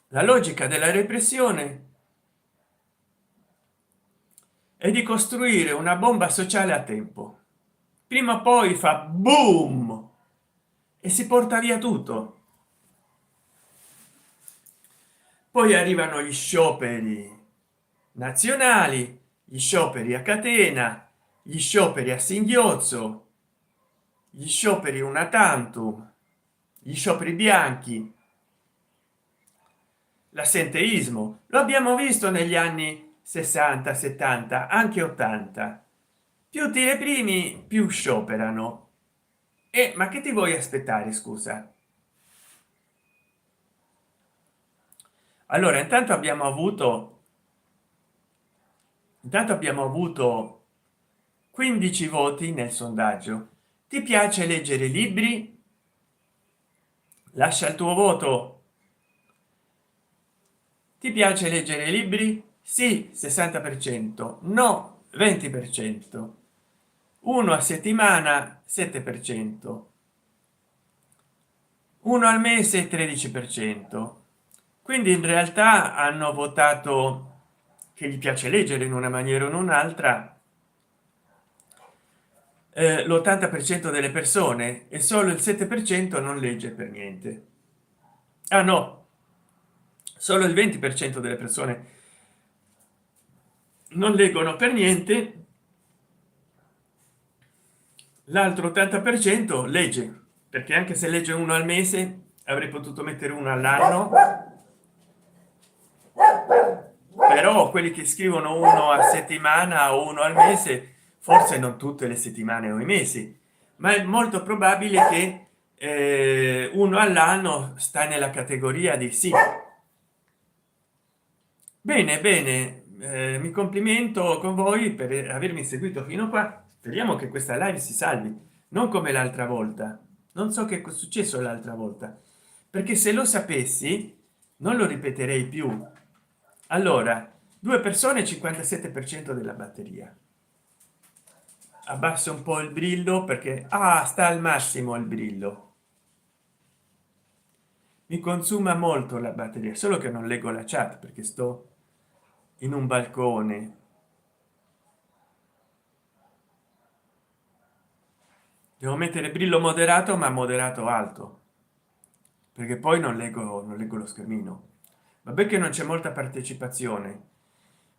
La logica della repressione è di costruire una bomba sociale a tempo, prima o poi fa boom e si porta via tutto. Poi arrivano gli scioperi nazionali, gli scioperi a catena, gli scioperi a singhiozzo, gli scioperi una tantum, gli scioperi bianchi, l'assenteismo. Lo abbiamo visto negli anni 60, 70, anche 80. Più ti reprimi, più scioperano. Ma che ti vuoi aspettare, scusa? Allora, intanto abbiamo avuto 15 voti nel sondaggio. Ti piace leggere libri? Lascia il tuo voto. Ti piace leggere libri? Sì, 60%, no, 20%, uno a settimana, 7%, uno al mese, 13%. Quindi in realtà hanno votato che gli piace leggere in una maniera o in un'altra l'80% delle persone, e solo il 7% non legge per niente. Ah no, solo il 20% delle persone non leggono per niente, l'altro 80% legge, perché anche se legge uno al mese avrei potuto mettere uno all'anno, però quelli che scrivono uno a settimana o uno al mese, forse non tutte le settimane o i mesi, ma è molto probabile che uno all'anno sta nella categoria di sì. Bene, bene, mi complimento con voi per avermi seguito fino qua. Speriamo che questa live si salvi, non come l'altra volta. Non so che è successo l'altra volta, perché se lo sapessi non lo ripeterei più. Allora, due persone, 57% della batteria. Abbasso un po' il brillo perché sta al massimo il brillo. Mi consuma molto la batteria, solo che non leggo la chat perché sto in un balcone. Devo mettere brillo moderato, ma moderato alto, perché poi non leggo lo schermino. Vabbè che non c'è molta partecipazione,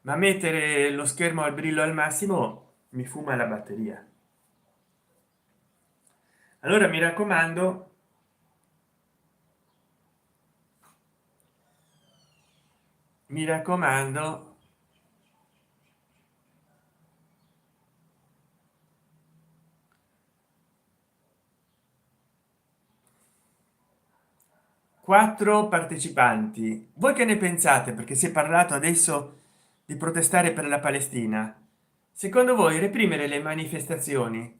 ma mettere lo schermo al brillo al massimo mi fuma la batteria. Allora mi raccomando, 4 partecipanti. Voi che ne pensate? Perché si è parlato adesso di protestare per la Palestina. Secondo voi reprimere le manifestazioni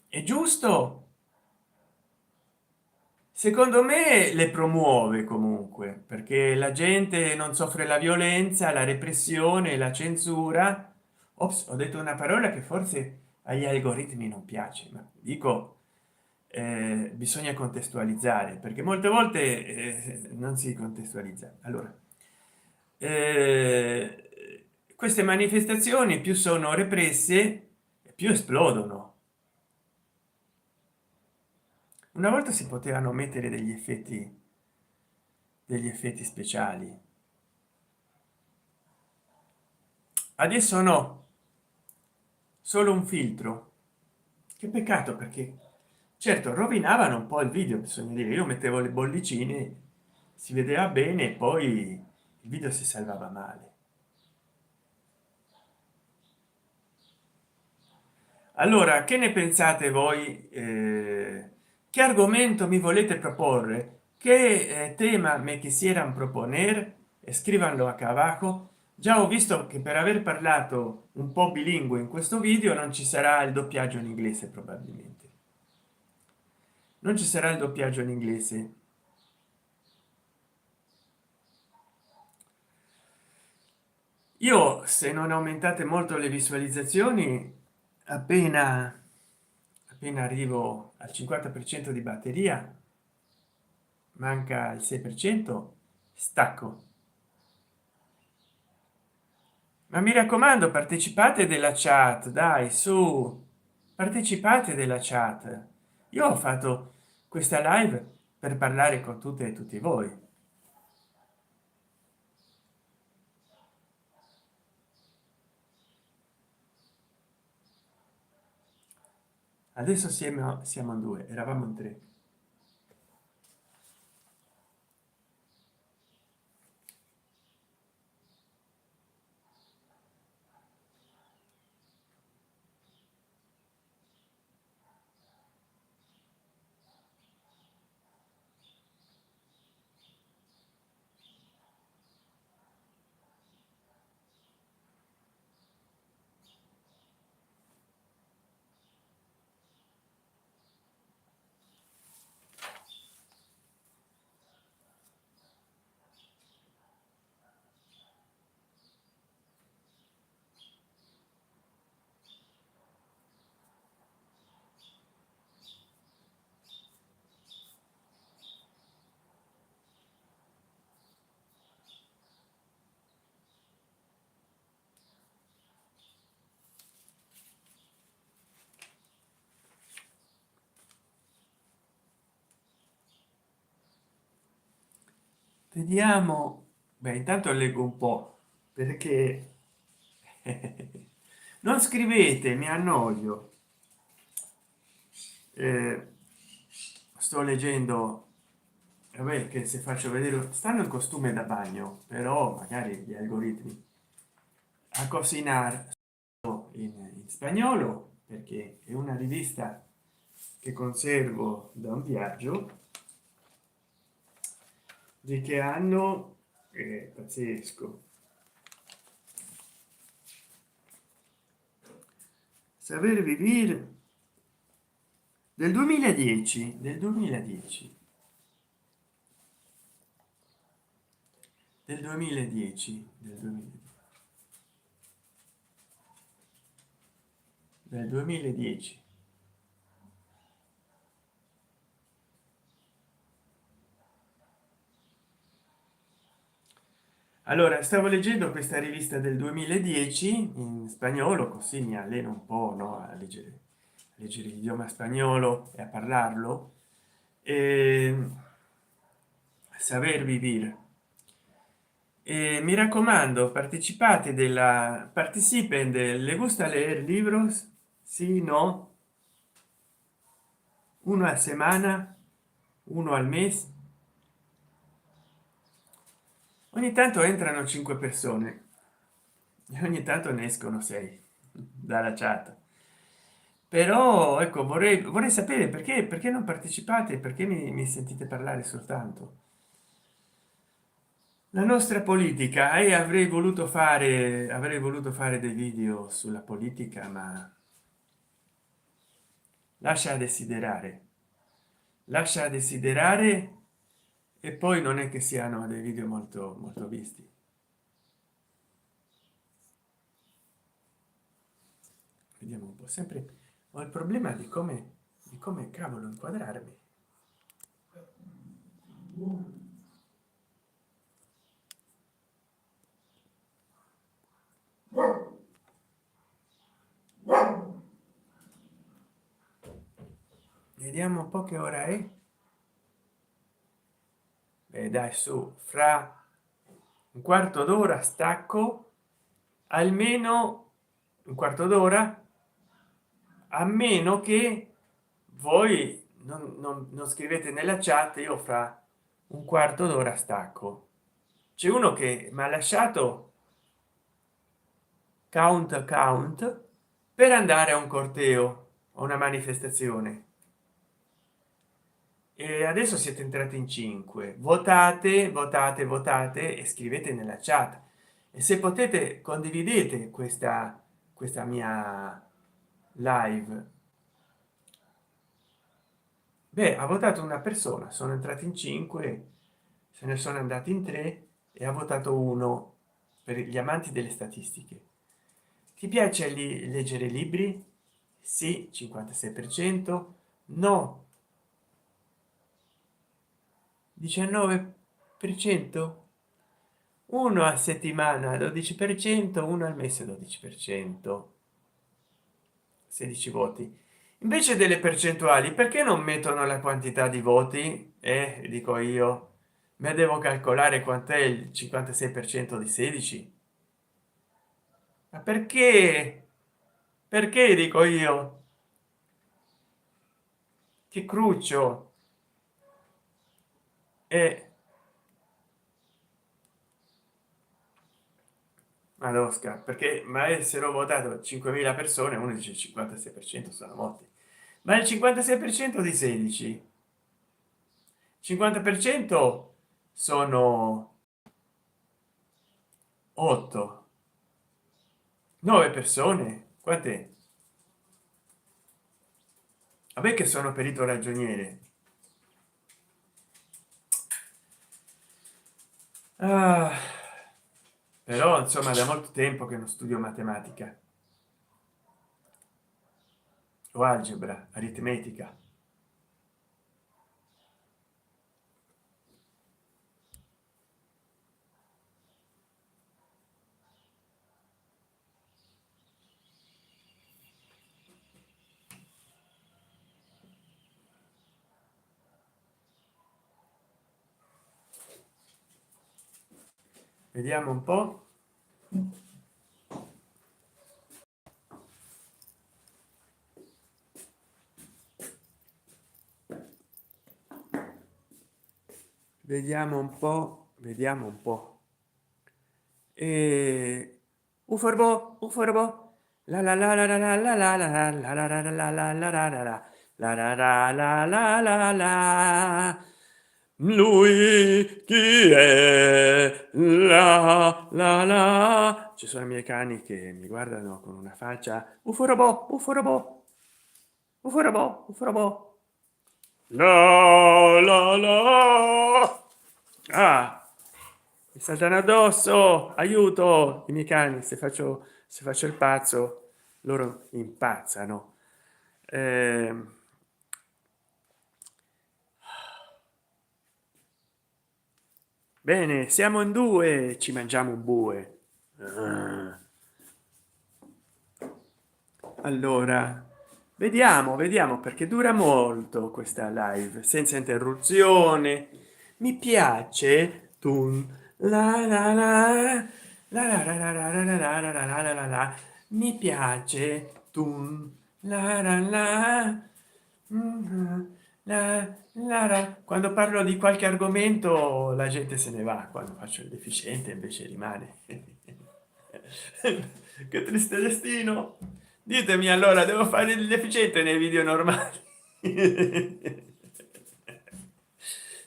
è giusto? Secondo me le promuove comunque, perché la gente non soffre la violenza, la repressione, la censura. Ops, ho detto una parola che forse agli algoritmi non piace, ma dico, bisogna contestualizzare, perché molte volte non si contestualizza. Allora, queste manifestazioni più sono represse, più esplodono. Una volta si potevano mettere degli effetti speciali, adesso no, solo un filtro. Che peccato, perché certo rovinavano un po' il video, bisogna dire. Io mettevo le bollicine, si vedeva bene, e poi il video si salvava male. Allora, che ne pensate voi? Che argomento mi volete proporre? Che tema me quisieran proponer? Scrivanlo acá abajo. Già ho visto che per aver parlato un po' bilingue in questo video non ci sarà il doppiaggio in inglese, probabilmente non ci sarà il doppiaggio in inglese. Io, se non aumentate molto le visualizzazioni, appena arrivo al 50% di batteria, manca il 6%, stacco. Ma mi raccomando, partecipate della chat, dai, su, partecipate della chat. Io ho fatto questa live per parlare con tutte e tutti voi. Adesso siamo in due, eravamo in tre. Vediamo. Beh, intanto leggo un po', perché non scrivete, mi annoio. Eh, sto leggendo. Vabbè, che se faccio vedere, stanno in costume da bagno, però magari gli algoritmi a cocinar in spagnolo, perché è una rivista che conservo da un viaggio. Di che anno? Pazzesco. saper vivere del 2010, del 2010, del 2010, del 2010, del 2010. Allora, stavo leggendo questa rivista del 2010 in spagnolo, così mi alleno un po', no, a leggere l'idioma spagnolo e a parlarlo. E saber vivir. Mi raccomando, partecipate della participen le gusta leer libros, sí, no, uno a semana, uno al mes. Ogni tanto entrano 5 persone e ogni tanto ne escono 6 dalla chat. Però ecco, vorrei sapere perché non partecipate, perché mi sentite parlare soltanto. La nostra politica, e avrei voluto fare dei video sulla politica, ma lascia desiderare, lascia desiderare, e poi non è che siano dei video molto visti. Vediamo un po', sempre ho il problema di come cavolo inquadrarmi. Vediamo un po' che ora è. Beh, dai, su, fra un quarto d'ora stacco, almeno un quarto d'ora, a meno che voi non scrivete nella chat. Io fra un quarto d'ora stacco. C'è uno che mi ha lasciato count per andare a un corteo, a una manifestazione, e adesso siete entrati in 5. Votate, votate, votate e scrivete nella chat, e se potete condividete questa mia live. Beh, ha votato una persona, sono entrati in 5, se ne sono andati in 3 e ha votato uno. Per gli amanti delle statistiche, ti piace leggere libri? Sì, 56%, no 19%, uno a settimana 12%, uno al mese 12%, 16 voti. Invece delle percentuali, perché non mettono la quantità di voti? Dico io, me devo calcolare quant'è il 56% di 16. Ma perché dico io, che cruccio. E Madosca, perché ma essero votato 5.000 persone, uno dice il 56% sono molti, ma il 56% di 16, 50% sono 8, 9 persone. Quant'è? Vabbè che sono perito ragioniere. Ah, però insomma da molto tempo che non studio matematica o algebra, aritmetica. Vediamo un po'. Vediamo un po', vediamo un po'. Uforbo, lui chi è, la la la ci sono i miei cani che mi guardano con una faccia uforobo uforobo uforobo uforobo. No, no, no. Ah, mi saltano addosso, aiuto. I miei cani, se faccio il pazzo loro impazzano. Bene, siamo in due, ci mangiamo un bue. Ah. Allora vediamo perché dura molto questa live senza interruzione. Mi piace tu la la la la la la la la la la la la la la la la. Mi piace tu la la la quando parlo di qualche argomento la gente se ne va, quando faccio il deficiente invece rimane. Che triste destino. Ditemi allora, devo fare il deficiente nei video normali.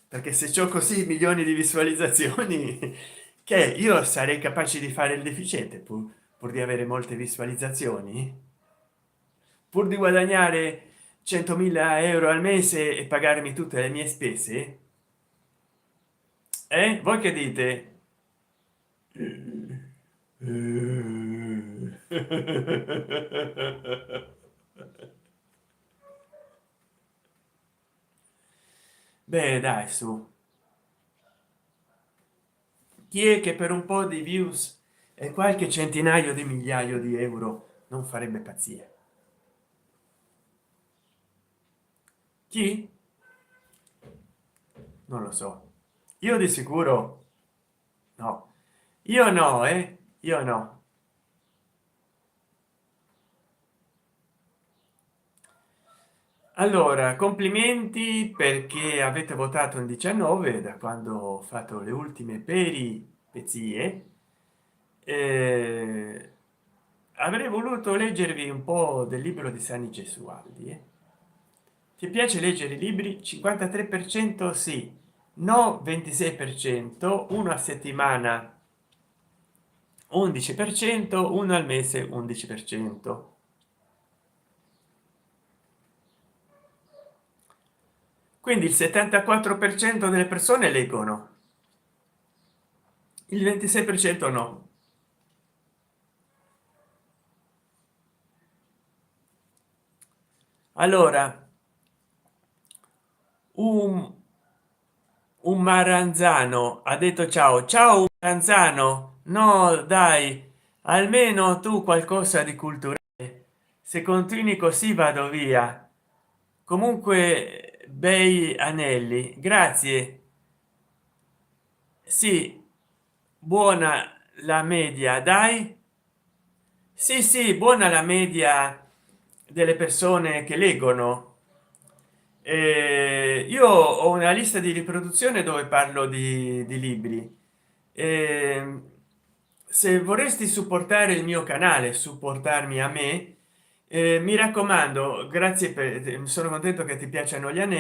Perché se ho così milioni di visualizzazioni che io sarei capace di fare il deficiente pur di avere molte visualizzazioni, pur di guadagnare 100.000 euro al mese e pagarmi tutte le mie spese. Voi che dite? Beh dai, su, chi è che per un po' di views e qualche centinaio di migliaio di euro non farebbe pazzie? Chi? Non lo so, io di sicuro no, io no, io no. Allora, complimenti perché avete votato in 19 da quando ho fatto le ultime peripezie. eh, Avrei voluto leggervi un po' del libro di Sani Gesualdi. Ti piace leggere i libri? 53% sì, no 26%, uno a settimana 11%, uno al mese 11%. Quindi il 74% delle persone leggono, il 26% no. Allora un, un maranzano ha detto ciao ciao un maranzano, no dai, almeno tu qualcosa di culturale, se continui così vado via. Comunque bei anelli, grazie. Sì, buona la media, dai. Sì sì, buona la media delle persone che leggono. Io ho una lista di riproduzione dove parlo di libri. Eh, Se vorresti supportare il mio canale, supportarmi a me, mi raccomando, grazie sono contento che ti piacciono gli anelli.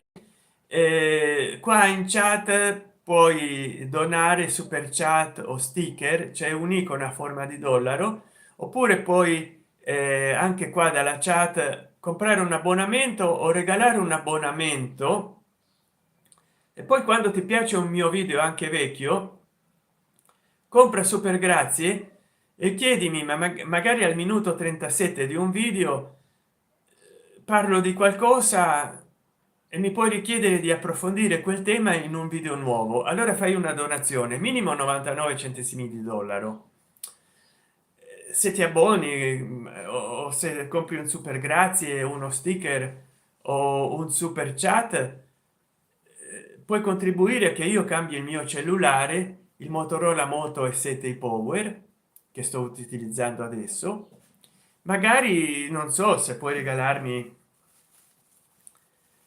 Qua in chat puoi donare super chat o sticker, c'è un'icona a forma di dollaro, oppure puoi anche qua dalla chat comprare un abbonamento o regalare un abbonamento, e poi quando ti piace un mio video anche vecchio compra super grazie e chiedimi, ma magari al minuto 37 di un video parlo di qualcosa e mi puoi richiedere di approfondire quel tema in un video nuovo, allora fai una donazione minimo 99 centesimi di dollaro. Se ti abboni o se compri un super grazie, uno sticker o un super chat, puoi contribuire a che io cambi il mio cellulare, il Motorola Moto E7 Power che sto utilizzando adesso. Magari non so se puoi regalarmi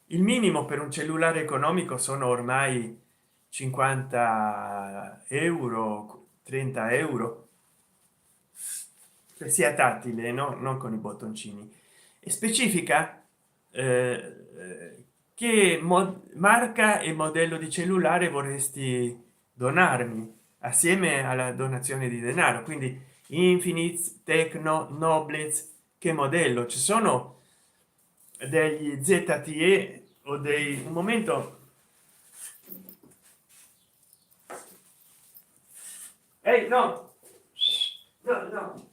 il minimo per un cellulare economico, sono ormai 50 euro, 30 euro, che sia tattile, no? Non con i bottoncini. E specifica che marca e modello di cellulare vorresti donarmi assieme alla donazione di denaro. Quindi infinite, techno, noblez, che modello ci sono degli zte o dei un momento. Ehi, no, no, no.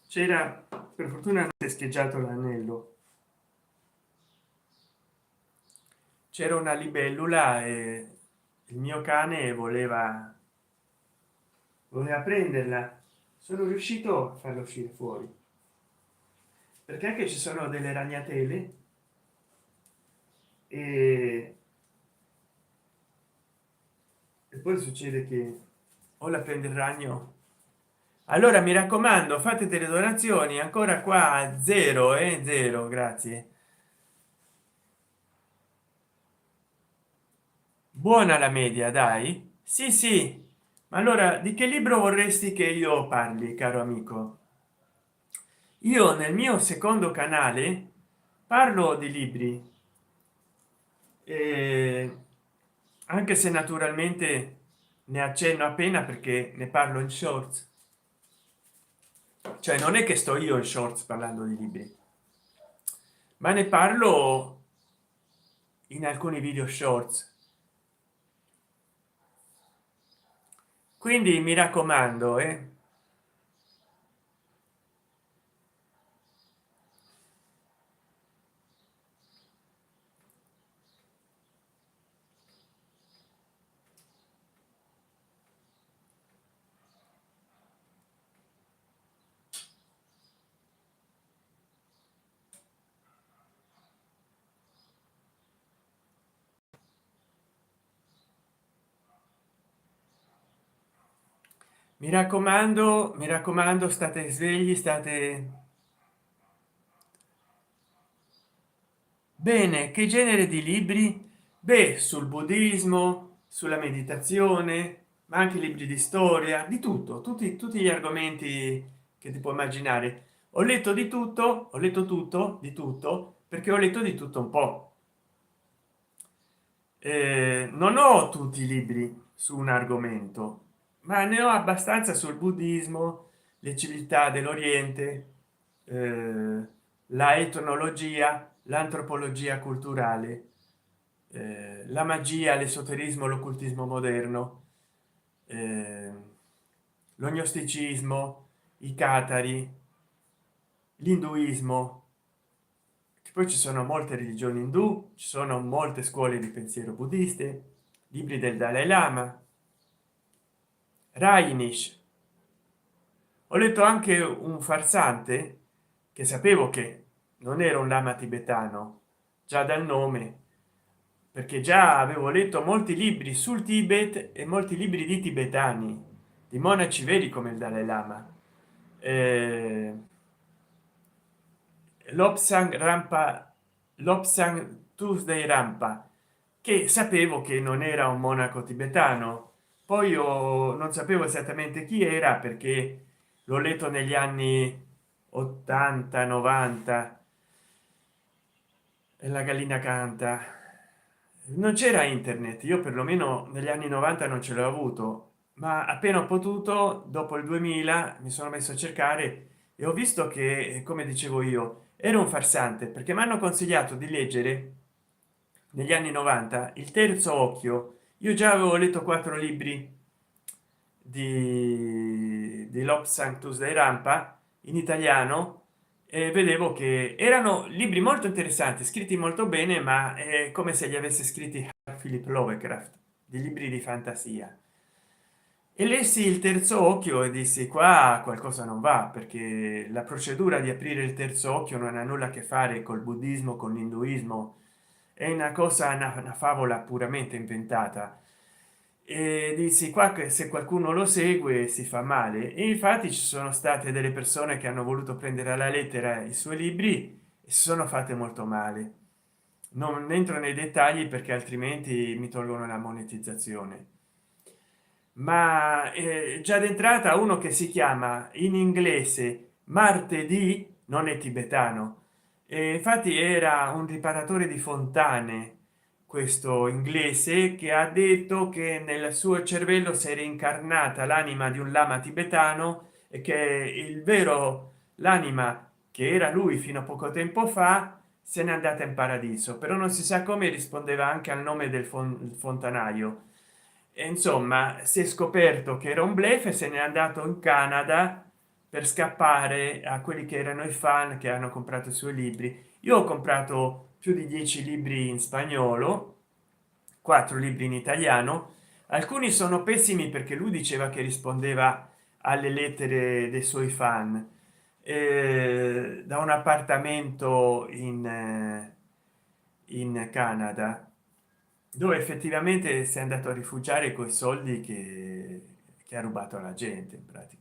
C'era, per fortuna non è scheggiato l'anello, c'era una libellula e il mio cane voleva prenderla. Sono riuscito a farlo uscire fuori perché anche ci sono delle ragnatele e, e poi succede che o la prende il ragno. Allora mi raccomando, fate delle donazioni ancora qua, zero e zero, grazie. Buona la media, dai. Sì, sì. Ma allora di che libro vorresti che io parli, caro amico? Io nel mio secondo canale parlo di libri, eh, anche se naturalmente ne accenno appena perché ne parlo in shorts, cioè non è che sto io in shorts parlando di libri, ma ne parlo in alcuni video shorts. Quindi mi raccomando, mi raccomando, state svegli, state bene. Che genere di libri? Beh, sul buddismo, sulla meditazione, ma anche libri di storia, di tutto, tutti gli argomenti che ti puoi immaginare. Ho letto di tutto, ho letto tutto di tutto perché ho letto di tutto un po'. Non ho tutti i libri su un argomento, ma ne ho abbastanza sul buddismo, le civiltà dell'Oriente, la etnologia, l'antropologia culturale, la magia, l'esoterismo, l'occultismo moderno, eh, lo gnosticismo, i catari, l'induismo, che poi ci sono molte religioni indù, ci sono molte scuole di pensiero buddiste, libri del Dalai Lama, Rainish. Ho letto anche un farsante che sapevo che non era un lama tibetano già dal nome, perché già avevo letto molti libri sul Tibet e molti libri di tibetani, di monaci veri come il Dalai Lama. Lobsang Rampa, Lobsang Tuesday Rampa, che sapevo che non era un monaco tibetano. Poi io non sapevo esattamente chi era perché l'ho letto negli anni 80 90 e la gallina canta. Non c'era internet, io perlomeno negli anni 90 non ce l'ho avuto, ma appena ho potuto dopo il 2000 mi sono messo a cercare e ho visto che, come dicevo io, era un farsante perché mi hanno consigliato di leggere negli anni 90 il terzo occhio. Io già avevo letto 4 libri di Lobsang dei Rampa in italiano e vedevo che erano libri molto interessanti, scritti molto bene, ma è come se li avesse scritti Philip Lovecraft, di libri di fantasia. E lessi il terzo occhio e dissi qua qualcosa non va, perché la procedura di aprire il terzo occhio non ha nulla a che fare col buddismo, con l'induismo, è una cosa, una favola puramente inventata. E dissi qua che se qualcuno lo segue si fa male, e infatti ci sono state delle persone che hanno voluto prendere alla lettera i suoi libri e si sono fatte molto male. non entro nei dettagli perché altrimenti mi tolgono la monetizzazione, ma già d'entrata uno che si chiama in inglese martedì non è tibetano. E infatti era un riparatore di fontane, questo inglese, che ha detto che nel suo cervello si è reincarnata l'anima di un lama tibetano e che il vero l'anima che era lui fino a poco tempo fa se n'è andata in paradiso, però non si sa come. Rispondeva anche al nome del fontanaio. E insomma si è scoperto che era un bluff e se n'è andato in Canada per scappare a quelli che erano i fan che hanno comprato i suoi libri. Io ho comprato più di 10 libri in spagnolo, 4 libri in italiano. Alcuni sono pessimi perché lui diceva che rispondeva alle lettere dei suoi fan da un appartamento in Canada, dove effettivamente si è andato a rifugiare con i soldi che ha rubato alla gente in pratica.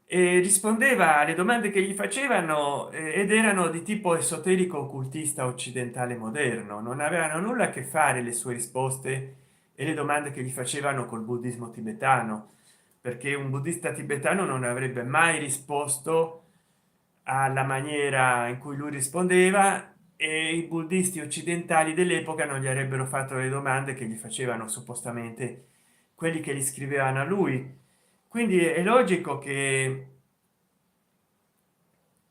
E rispondeva alle domande che gli facevano ed erano di tipo esoterico occultista occidentale moderno, non avevano nulla a che fare le sue risposte e le domande che gli facevano col buddismo tibetano, perché un buddista tibetano non avrebbe mai risposto alla maniera in cui lui rispondeva e i buddisti occidentali dell'epoca non gli avrebbero fatto le domande che gli facevano suppostamente quelli che gli scrivevano a lui. Quindi è logico che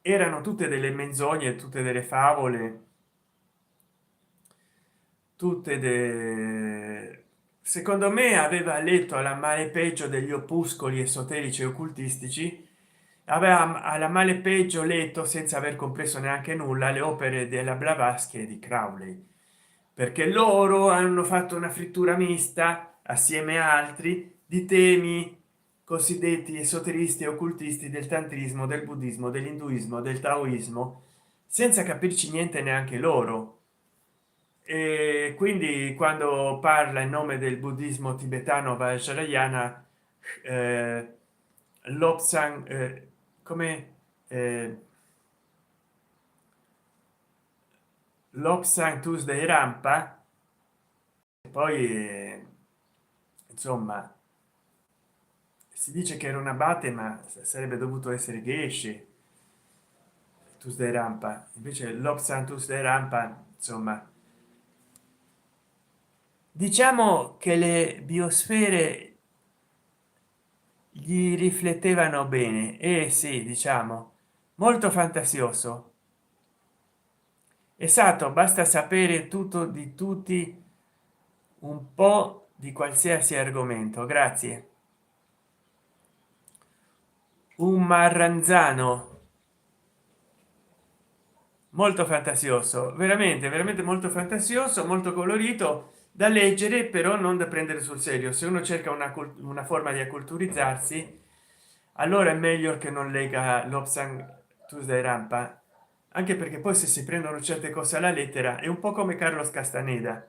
erano tutte delle menzogne, tutte delle favole, tutte secondo me aveva letto alla male peggio degli opuscoli esoterici e occultistici, aveva alla male peggio letto senza aver compreso neanche nulla le opere della Blavatsky e di Crowley, perché loro hanno fatto una frittura mista assieme a altri di temi cosiddetti esoteristi e occultisti del tantrismo, del buddismo, dell'induismo, del taoismo, senza capirci niente neanche loro. E quindi quando parla in nome del buddismo tibetano vajrayana, Lobsang come Lobsang Tuesday Rampa, poi insomma si dice che era un abate ma sarebbe dovuto essere Geshe Tuesday Rampa, invece Lobsang Tuesday Rampa. Insomma, diciamo che le biosfere gli riflettevano bene e sì, diciamo molto fantasioso, esatto, basta sapere tutto di tutti, un po' di qualsiasi argomento. Grazie. Un marranzano molto fantasioso, veramente veramente molto fantasioso, molto colorito da leggere, però non da prendere sul serio. Se uno cerca una forma di acculturizzarsi, allora è meglio che non lega l'Obsang Tuesday Rampa, anche perché poi se si prendono certe cose alla lettera è un po' come Carlos Castaneda.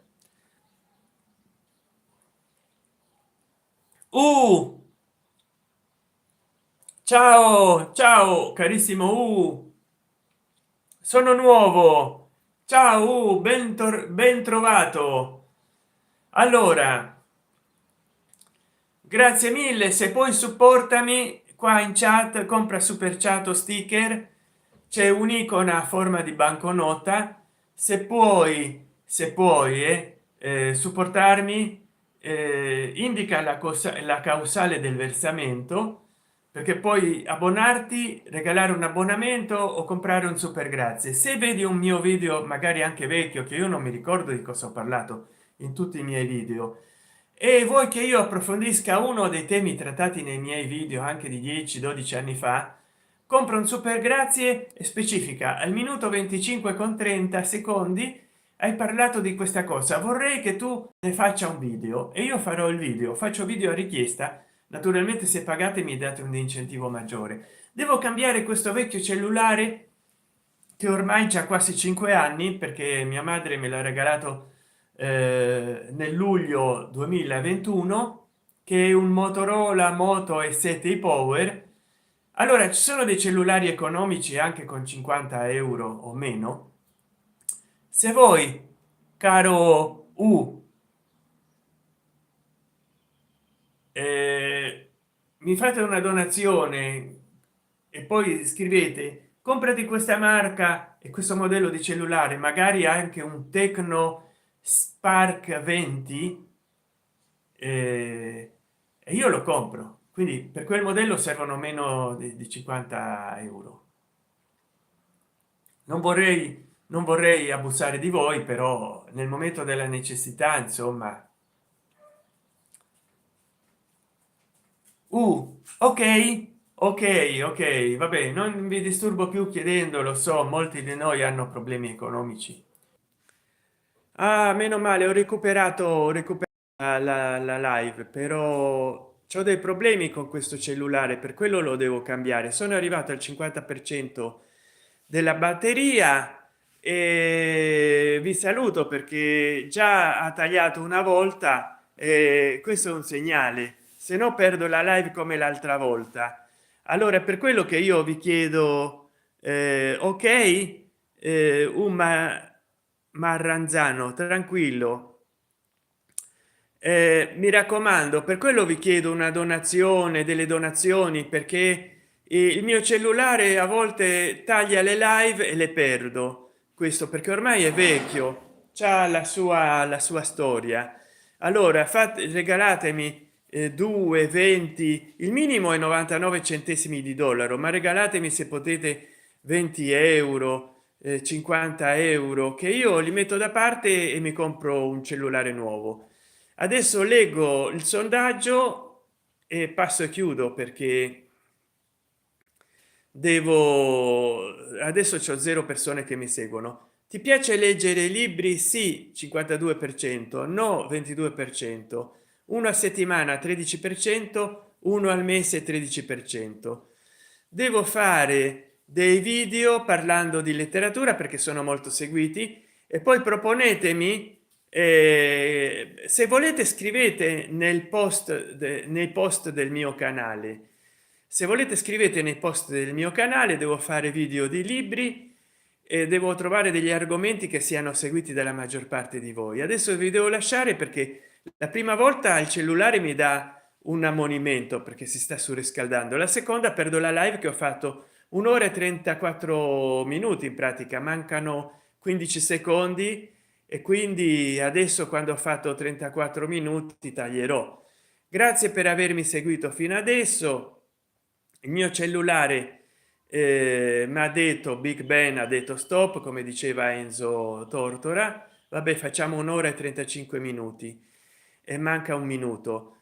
Ciao ciao carissimo, sono nuovo. Ciao, ben trovato. Allora, grazie mille. Se poi supportami qua in chat, compra super chat o sticker, c'è un'icona a forma di banconota. Se puoi supportarmi, indica la causale del versamento, perché poi abbonarti, regalare un abbonamento o comprare un super grazie. Se vedi un mio video magari anche vecchio, che io non mi ricordo di cosa ho parlato in tutti i miei video, e vuoi che io approfondisca uno dei temi trattati nei miei video anche di 10-12 anni fa, compra un super grazie e specifica al minuto 25 con 30 secondi hai parlato di questa cosa, vorrei che tu ne faccia un video e io farò il video, faccio video a richiesta. Naturalmente se pagate mi date un incentivo maggiore. Devo cambiare questo vecchio cellulare che ormai c'ha quasi 5 anni perché mia madre me l'ha regalato nel luglio 2021, che è un Motorola Moto E7 Power. Allora ci sono dei cellulari economici anche con 50 euro o meno se voi, caro mi fate una donazione e poi scrivete comprati questa marca e questo modello di cellulare, magari anche un Tecno Spark 20, e io lo compro. Quindi per quel modello servono meno di 50 euro. Non vorrei abusare di voi, però nel momento della necessità, insomma. Ok, ok, ok, va bene, non vi disturbo più chiedendo, lo so, molti di noi hanno problemi economici. Ah, meno male, ho recuperato la live, però ho dei problemi con questo cellulare, per quello lo devo cambiare. Sono arrivato al 50% della batteria e vi saluto perché già ha tagliato una volta e questo è un segnale, se no perdo la live come l'altra volta. Allora, per quello che io vi chiedo, ok, Marranzano, tranquillo, mi raccomando, per quello vi chiedo una donazione, delle donazioni, perché il mio cellulare a volte taglia le live e le perdo. Questo perché ormai è vecchio, c'ha la sua storia. Allora fate, regalatemi 2 20, il minimo è 99 centesimi di dollaro, ma regalatemi se potete 20 euro, 50 euro, che io li metto da parte e mi compro un cellulare nuovo. Adesso leggo il sondaggio e passo e chiudo perché devo, adesso c'ho 0 persone che mi seguono. Ti piace leggere libri? Sì, 52%, no, 22%, uno a settimana 13%, uno al mese 13%. Devo fare dei video parlando di letteratura perché sono molto seguiti, e poi proponetemi, se volete scrivete nel nei post del mio canale. Se volete scrivete nei post del mio canale, devo fare video di libri e devo trovare degli argomenti che siano seguiti dalla maggior parte di voi. Adesso vi devo lasciare perché la prima volta il cellulare mi dà un ammonimento perché si sta surriscaldando, la seconda perdo la live che ho fatto un'ora e 34 minuti, in pratica mancano 15 secondi, e quindi adesso quando ho fatto 34 minuti taglierò. Grazie per avermi seguito fino adesso. Il mio cellulare mi ha detto Big Ben, ha detto stop, come diceva Enzo Tortora. Vabbè, facciamo un'ora e 35 minuti e manca un minuto.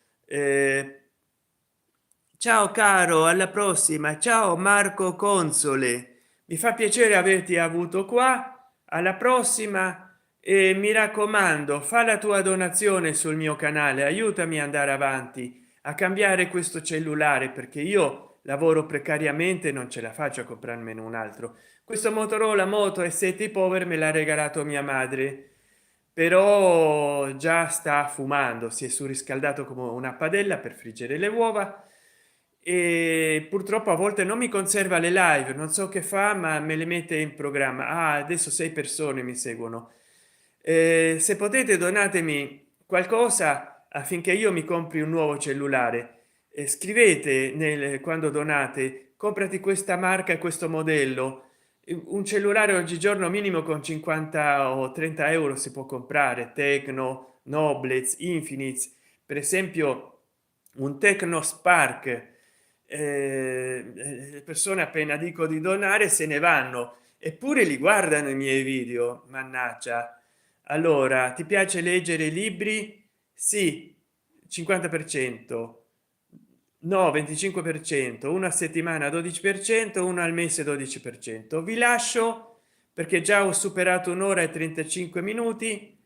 Ciao caro, alla prossima. Ciao Marco Console, mi fa piacere averti avuto qua. Alla prossima, e mi raccomando, fa la tua donazione sul mio canale, aiutami ad andare avanti a cambiare questo cellulare perché io lavoro precariamente e non ce la faccio a comprarmene un altro. Questo Motorola Moto E7 Power me l'ha regalato mia madre, però già sta fumando, si è surriscaldato come una padella per friggere le uova e purtroppo a volte non mi conserva le live, non so che fa, ma me le mette in programma. Ah, adesso 6 persone mi seguono. Se potete donatemi qualcosa affinché io mi compri un nuovo cellulare. Scrivete quando donate comprati questa marca e questo modello. Un cellulare oggigiorno minimo con 50 o 30 euro si può comprare, Tecno, Noblez, Infinix, per esempio un Tecno Spark. Le persone appena dico di donare se ne vanno, eppure li guardano i miei video, mannaggia. Allora, ti piace leggere libri? Sì, 50%, no, 25%, una settimana 12%, uno al mese 12%. Vi lascio perché già ho superato un'ora e 35 minuti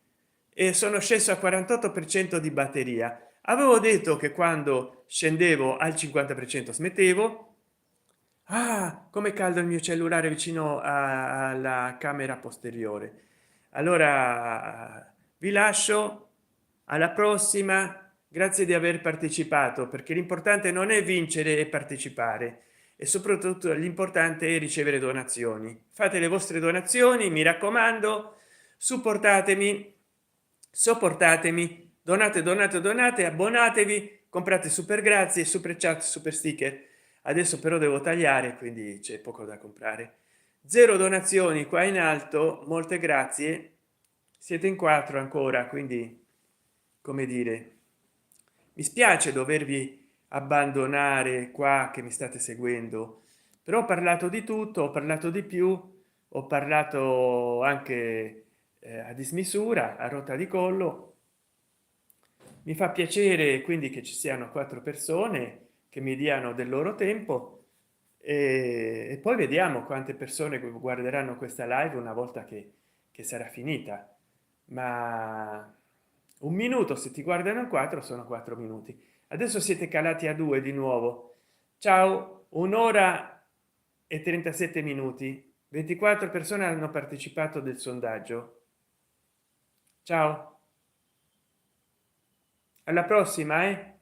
e sono sceso a 48% di batteria. Avevo detto che quando scendevo al 50% smettevo. Ah, come caldo il mio cellulare vicino alla camera posteriore. Allora vi lascio, alla prossima. Grazie di aver partecipato, perché l'importante non è vincere e partecipare, e soprattutto l'importante è ricevere donazioni. Fate le vostre donazioni, mi raccomando. supportatemi, sopportatemi, donate, donate, donate, abbonatevi, comprate super grazie, super chat, super sticker. Adesso però devo tagliare, quindi c'è poco da comprare. Zero donazioni qua in alto, molte grazie, siete in quattro ancora, quindi come dire, mi spiace dovervi abbandonare qua che mi state seguendo, però ho parlato di tutto, ho parlato di più, ho parlato anche a dismisura, a rotta di collo. Mi fa piacere quindi che ci siano quattro persone che mi diano del loro tempo, e poi vediamo quante persone guarderanno questa live una volta che sarà finita. Ma un minuto, se ti guardano in quattro, sono 4 minuti. Adesso siete calati a due di nuovo. Ciao, un'ora e 37 minuti. 24 persone hanno partecipato del sondaggio. Ciao, alla prossima, eh.